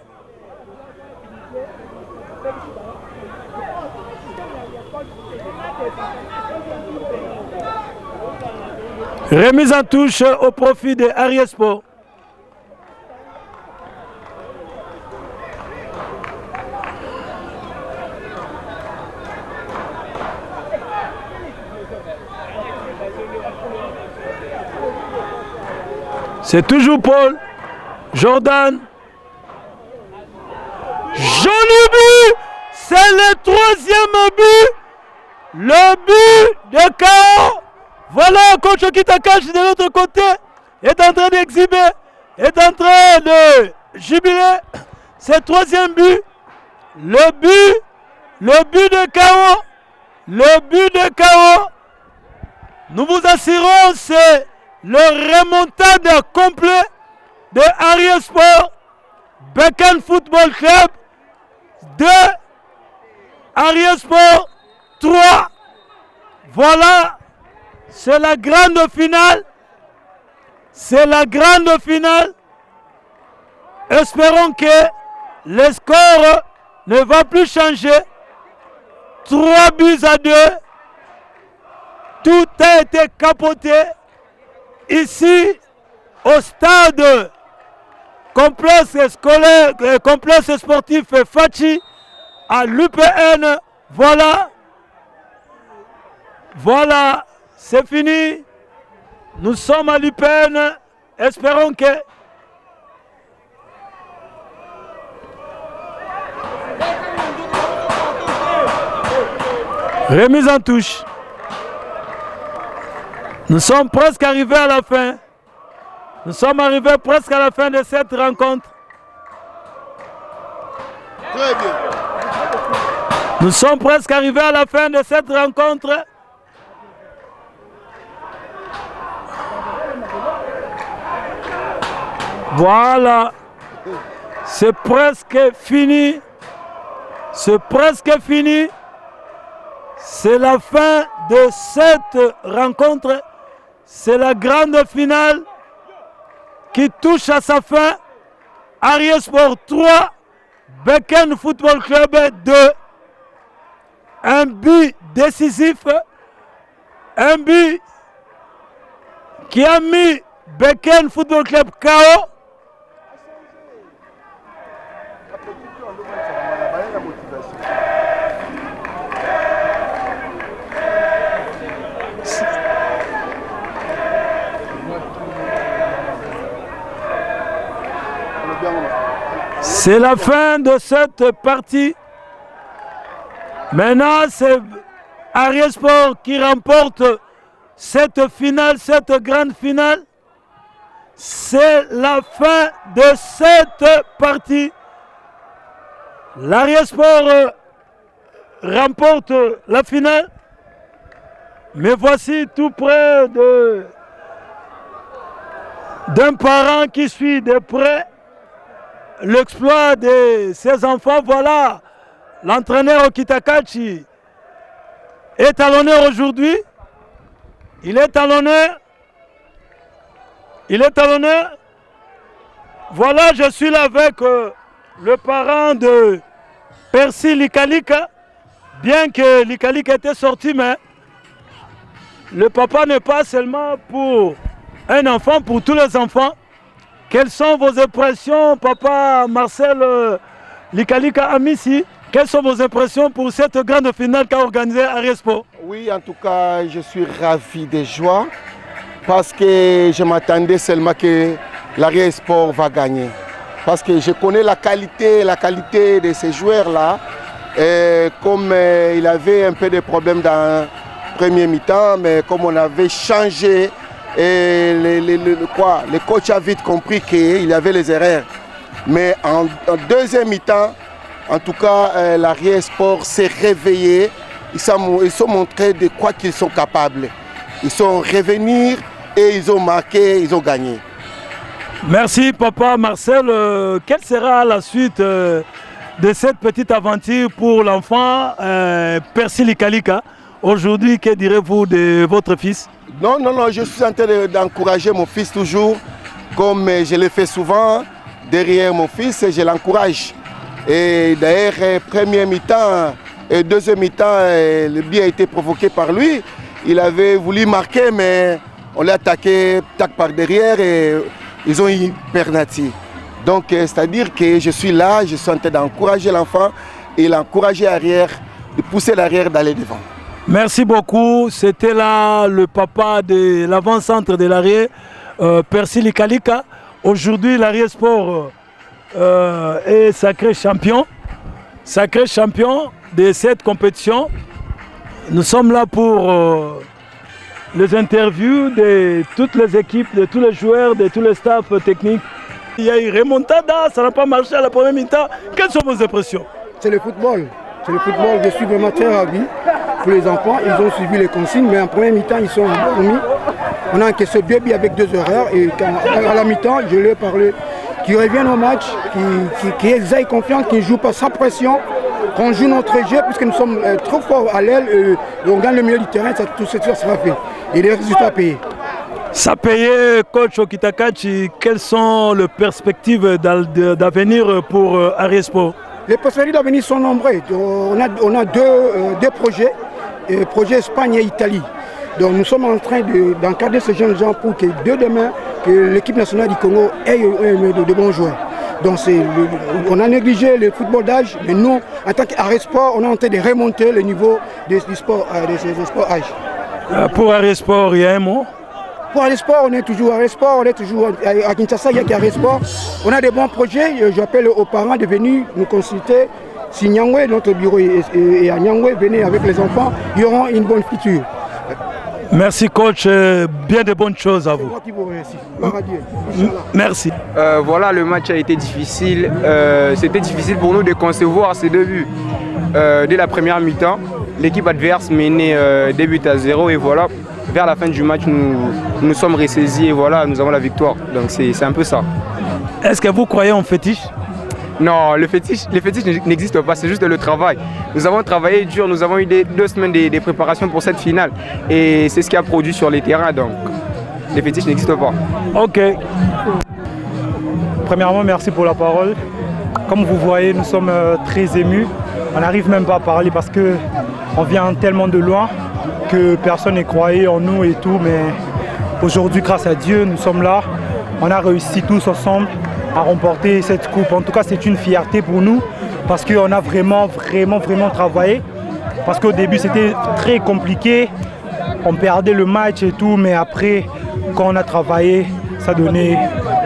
Remise en touche au profit de Ariel Sport. C'est toujours Paul, Jordan. Joli but! C'est le 3e but! Le but de KO! Voilà, coach Okitakachi de l'autre côté est en train d'exhiber, est en train de jubiler. C'est le 3e but. Le but de KO. Le but de KO. Nous vous assurons, c'est le remontade complet de Ariel Sport, Beken Football Club 2, Ariel Sport 3. Voilà, c'est la grande finale. C'est la grande finale. Espérons que le score ne va plus changer. 3 buts à 2. Tout a été capoté. Ici, au stade complexe scolaire, complexe sportif Fachi, à l'UPN, voilà, c'est fini. Nous sommes à l'UPN, espérons que... Remise en touche. Nous sommes presque arrivés à la fin. Nous sommes arrivés presque à la fin de cette rencontre. Très bien. Nous sommes presque arrivés à la fin de cette rencontre. Voilà. C'est presque fini. C'est presque fini. C'est la fin de cette rencontre. C'est la grande finale qui touche à sa fin. Ariel Sport 3, Beken Football Club 2. Un but décisif, un but qui a mis Beken Football Club KO. C'est la fin de cette partie. Maintenant, c'est Ariel Sport qui remporte cette finale, cette grande finale. C'est la fin de cette partie. L'Ariel Sport remporte la finale. Mais voici tout près d'un parent qui suit de près l'exploit de ses enfants. Voilà, l'entraîneur Okitakachi est à l'honneur aujourd'hui. Il est à l'honneur. Il est à l'honneur. Voilà, je suis là avec le parent de Percy Likalika, bien que Likalika était sorti, mais le papa n'est pas seulement pour un enfant, pour tous les enfants. Quelles sont vos impressions, papa Marcel Likalika Amissi? Quelles sont vos impressions pour cette grande finale qu'a organisée Ariesport? Oui, en tout cas, je suis ravi de joie parce que je m'attendais seulement que l'Ariesport va gagner. Parce que je connais la qualité de ces joueurs-là. Comme il avait un peu de problèmes dans le premier mi-temps, mais comme on avait changé, le coach a vite compris qu'il y avait les erreurs. Mais en deuxième mi-temps, en tout cas, l'Ariesport s'est réveillé. Ils sont montrés de quoi qu'ils sont capables. Ils sont revenus et ils ont marqué, ils ont gagné. Merci papa Marcel. Quelle sera la suite de cette petite aventure pour l'enfant Percy Likalika? Aujourd'hui, que direz-vous de votre fils? Non, je suis en train d'encourager mon fils toujours, comme je le fais souvent. Derrière mon fils, je l'encourage. Et d'ailleurs, premier mi-temps et deuxième mi-temps, le but a été provoqué par lui. Il avait voulu marquer, mais on l'a attaqué par derrière et ils ont eu une penalty. Donc, c'est-à-dire que je suis là, je suis en train d'encourager l'enfant et l'encourager arrière, de pousser l'arrière d'aller devant. Merci beaucoup. C'était là le papa de l'avant-centre de l'arrière, Percy Likalika. Aujourd'hui, l'Ariesport est sacré champion de cette compétition. Nous sommes là pour les interviews de toutes les équipes, de tous les joueurs, de tous les staffs techniques. Il y a eu remontada, ça n'a pas marché à la première mi-temps. Quelles sont vos impressions? C'est le football. C'est le football. Je suis vraiment très ravi pour les enfants. Ils ont suivi les consignes, mais en première mi-temps, ils sont remis. On a encaissé 2 buts avec 2 erreurs. Et à la mi-temps, je leur ai parlé qu'ils reviennent au match, qu'ils aient confiance, qu'ils ne jouent pas sans pression, qu'on joue notre jeu, puisque nous sommes trop forts à l'aile, et on gagne le milieu du terrain, tout ça sera fait. Et les résultats payés. Ça payait, coach Okitakachi, quelles sont les perspectives d'avenir pour Ariesport? Les perspectives d'avenir sont nombreuses. On a deux projets, projet Espagne et Italie. Donc nous sommes en train d'encadrer ces jeunes gens pour que dès demain, que l'équipe nationale du Congo ait de bons joueurs. Donc on a négligé le football d'âge, mais nous, en tant qu'Ariesport, on est en train de remonter le niveau des sports âge. Pour Ariesport, il y a un mot? Pour Ariesport, on est toujours Ariesport, on est toujours à Kinshasa, il y a qu'Ariesport. On a des bons projets, j'appelle aux parents de venir nous consulter. Si Nyangwe, notre bureau est à Nyangwe, venez avec les enfants, ils auront une bonne future. Merci coach, bien de bonnes choses à vous. C'est moi qui vous remercie. Merci. Voilà, le match a été difficile. C'était difficile pour nous de concevoir ces 2 buts. Dès la première mi-temps, l'équipe adverse menait 2 buts à 0 et voilà, vers la fin du match, nous sommes ressaisis et voilà, nous avons la victoire. Donc c'est un peu ça. Est-ce que vous croyez en fétiche? Non, le fétiche n'existe pas, c'est juste le travail. Nous avons travaillé dur, nous avons eu 2 semaines de préparation pour cette finale. Et c'est ce qui a produit sur les terrains, donc les fétiches n'existent pas. Ok. Premièrement, merci pour la parole. Comme vous voyez, nous sommes très émus. On n'arrive même pas à parler parce qu'on vient tellement de loin que personne ne croyait en nous et tout. Mais aujourd'hui, grâce à Dieu, nous sommes là. On a réussi tous ensemble à remporter cette coupe. En tout cas, c'est une fierté pour nous parce qu'on a vraiment travaillé. Parce qu'au début, c'était très compliqué. On perdait le match et tout, mais après, quand on a travaillé, ça donnait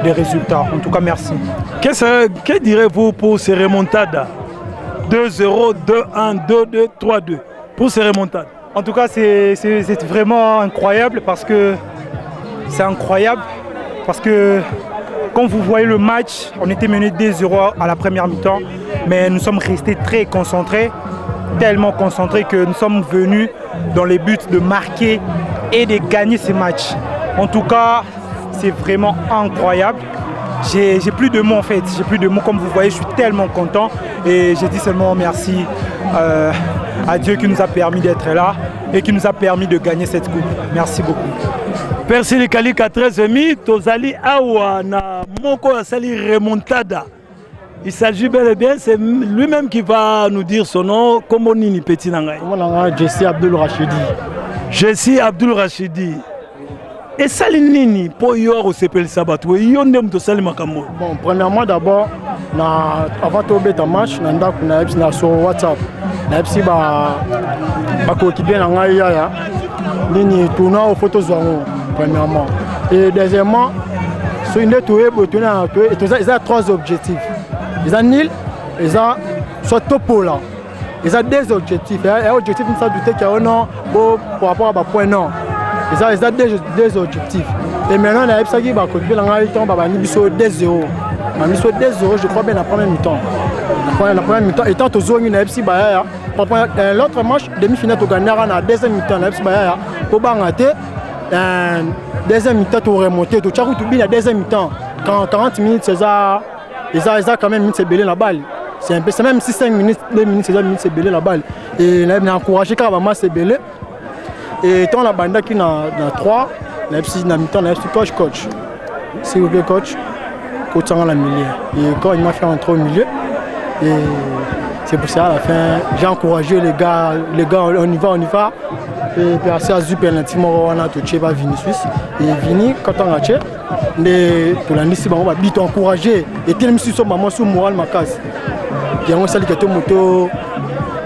des résultats. En tout cas, merci. Que direz-vous pour ces remontades? 2-0, 2-1, 2-2, 3-2. Pour ces remontades. En tout cas, c'est vraiment incroyable parce que quand vous voyez le match, on était mené 2-0 à la première mi-temps, mais nous sommes restés très concentrés, tellement concentrés que nous sommes venus dans les buts de marquer et de gagner ces matchs. En tout cas, c'est vraiment incroyable. J'ai plus de mots en fait, j'ai plus de mots. Comme vous voyez, je suis tellement content et je dis seulement merci à Dieu qui nous a permis d'être là et qui nous a permis de gagner cette coupe. Merci beaucoup. Percy Likalika 13 mi tozali awa na moko asali remontada Il s'agit bel et bien, c'est lui-même qui va nous dire son nom. Comment Nini Petit Nangaï? Jesse Abdul Rachidi. Jesse Abdul Rachidi. Et Salinini, pour y avoir au CPL Sabat, Bon, premièrement, d'abord, avant de faire un match, on a sur WhatsApp. On a coéquipier Nini tournoi aux photos premièrement. Et deuxièmement, sur une tournée, ils ont 3 objectifs. Ils ont Nil, ils ont soit Topo là. Ils ont 2 objectifs. Il y a un objectif, il faut douter qu'il y a un an par rapport à point non. Ils ont 2 objectifs. Et maintenant, on a eu ça qui va coéquipier ils ont 2-0. Je crois bien la première mi-temps. La première mi-temps, étant au zone, il y a l'autre match, demi-finale au Ghana, on a la deuxième mi-temps, pour bangater, deuxième mi-temps, pour remonter, tout la deuxième mi-temps. Quand 40 minutes, ils ont quand même mis ses bélés la balle. C'est même si 5 minutes, 2 minutes, ils ont mis ses bélés la balle. Et on a encouragé quand ses bélés. Et tant la bande qui a 3, la mi-temps, la coach. S'il vous plaît, coach dans la milieu. Et quand il m'a fait entrer au milieu, et c'est pour ça à la fin, j'ai encouragé les gars, on y va. Et puis assez à Zup, on a touché Vinicius. Et Vini, quand on a touché, pour la Nice, on va vite encourager. Et tel monsieur sur maman sur moral ma case. Et on s'est dit que tout moto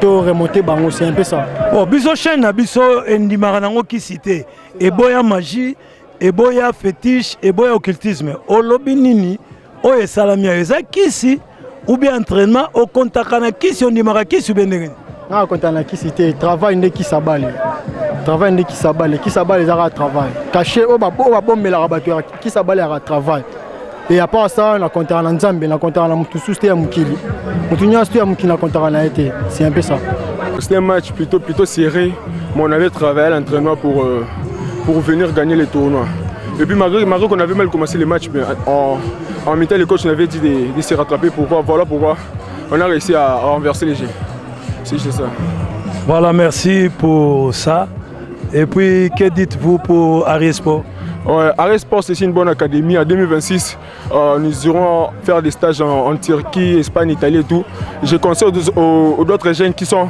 remonté, c'est un peu ça. Bon, biso chaîne, biso Ndimaranango qui cité. Et boya magie, et boya fétiche, et boya occultisme. Au lobby nini. Oye salamia eza kisi ou bien entraînement au contact na kisi on dimara kisi bendenge na contact na kisi te travail ndeki sabale qui sabale za travail caché o ba bombela rabato qui sabale à travail et à part ça na contact na nzambe na contact na mutu suste ya mukili mutu nyasto ya mukili na contact na été c'est un peu ça. C'était un match plutôt serré, mais on avait travaillé à l'entraînement pour venir gagner les tournois. Et puis malgré qu'on avait mal commencé les matchs, mais en mi-temps, les coachs nous avaient dit de se rattraper. Voilà pourquoi on a réussi à renverser les jeux. C'est ça. Voilà, merci pour ça. Et puis, que dites-vous pour Aries Sport? Aries Sport, c'est une bonne académie. En 2026, nous irons faire des stages en Turquie, Espagne, Italie et tout. Je conseille aux d'autres jeunes qui sont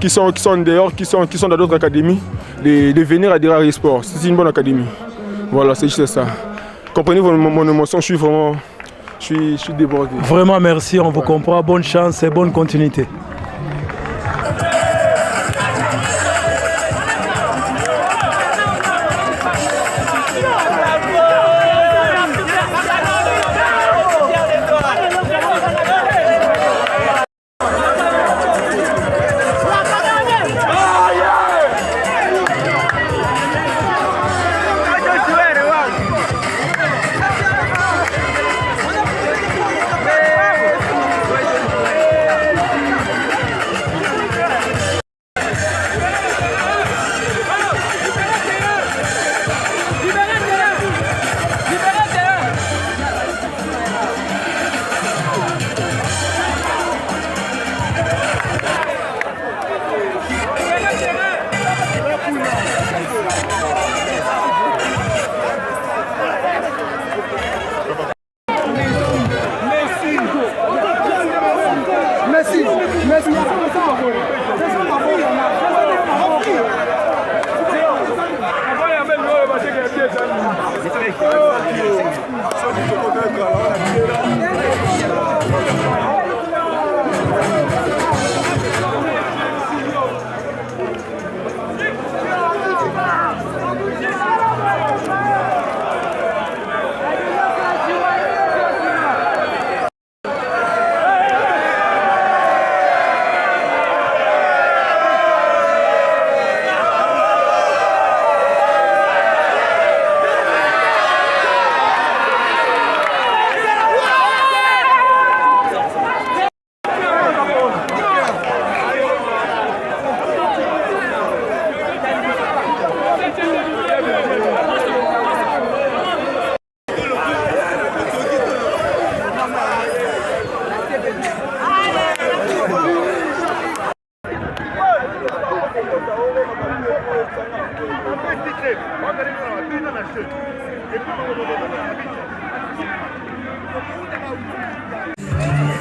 dehors, qui sont dans d'autres académies, de venir à Aries Sport. C'est une bonne académie. Voilà, c'est juste ça. Comprenez mon émotion, je suis débordé. Vraiment merci, on vous comprend. Bonne chance et bonne continuité.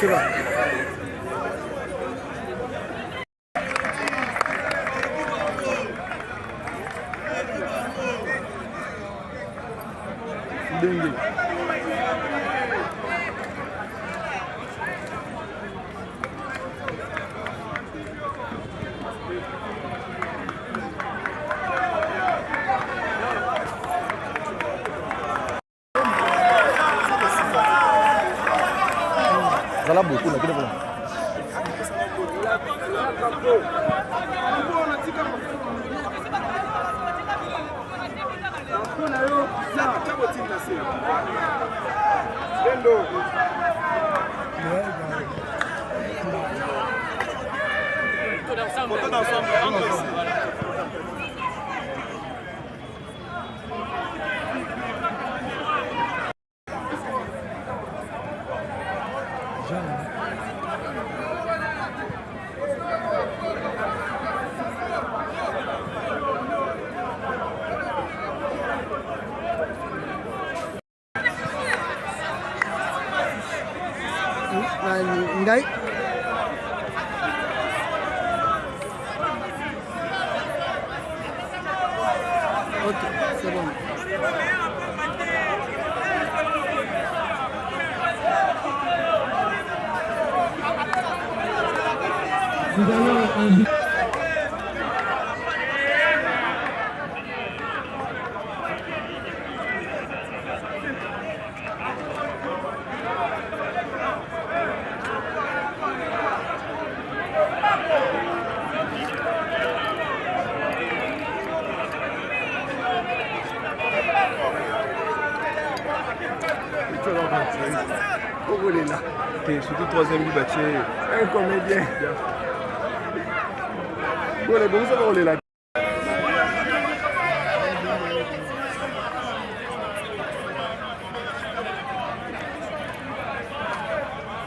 là. Ça l'a beaucoup, là, Ngai. Ok, c'est bon. Nous allons surtout troisième but battu. un comédien.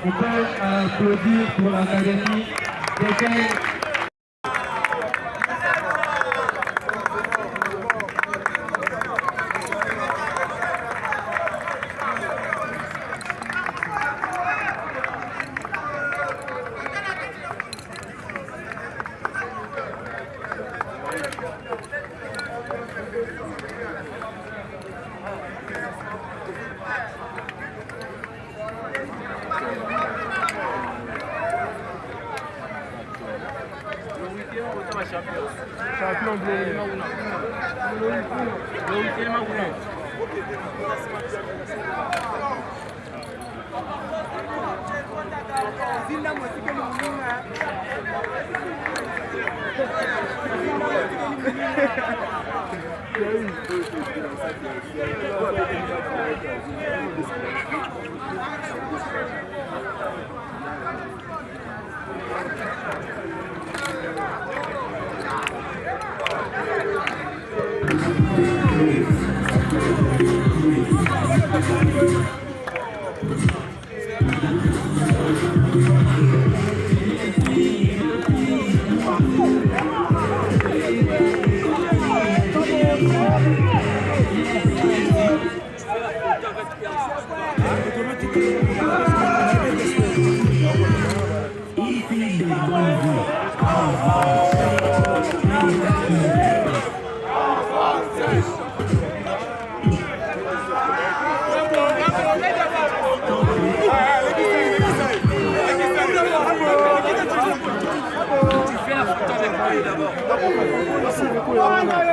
On peut applaudir pour l'académie desquels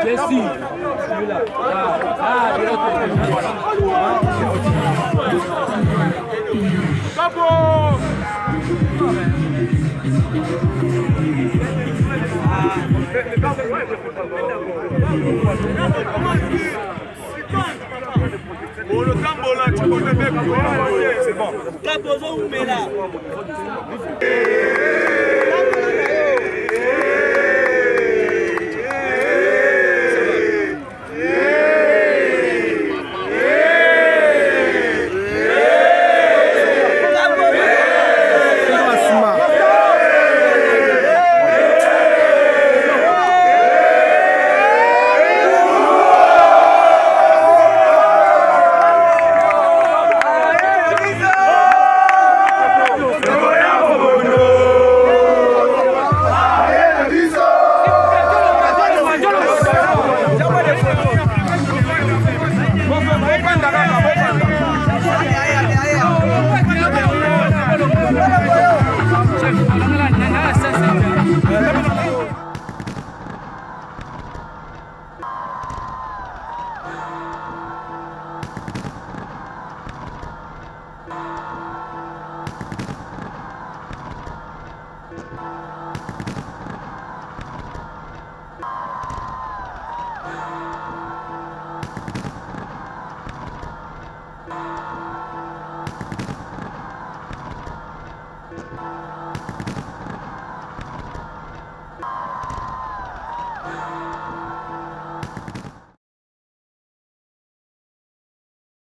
Jesse, celui-là. Ah, de l'autre côté. Voilà. Bravo! Bon, le tambour là, tu peux le mettre, c'est bon. Tabozo ou Mela.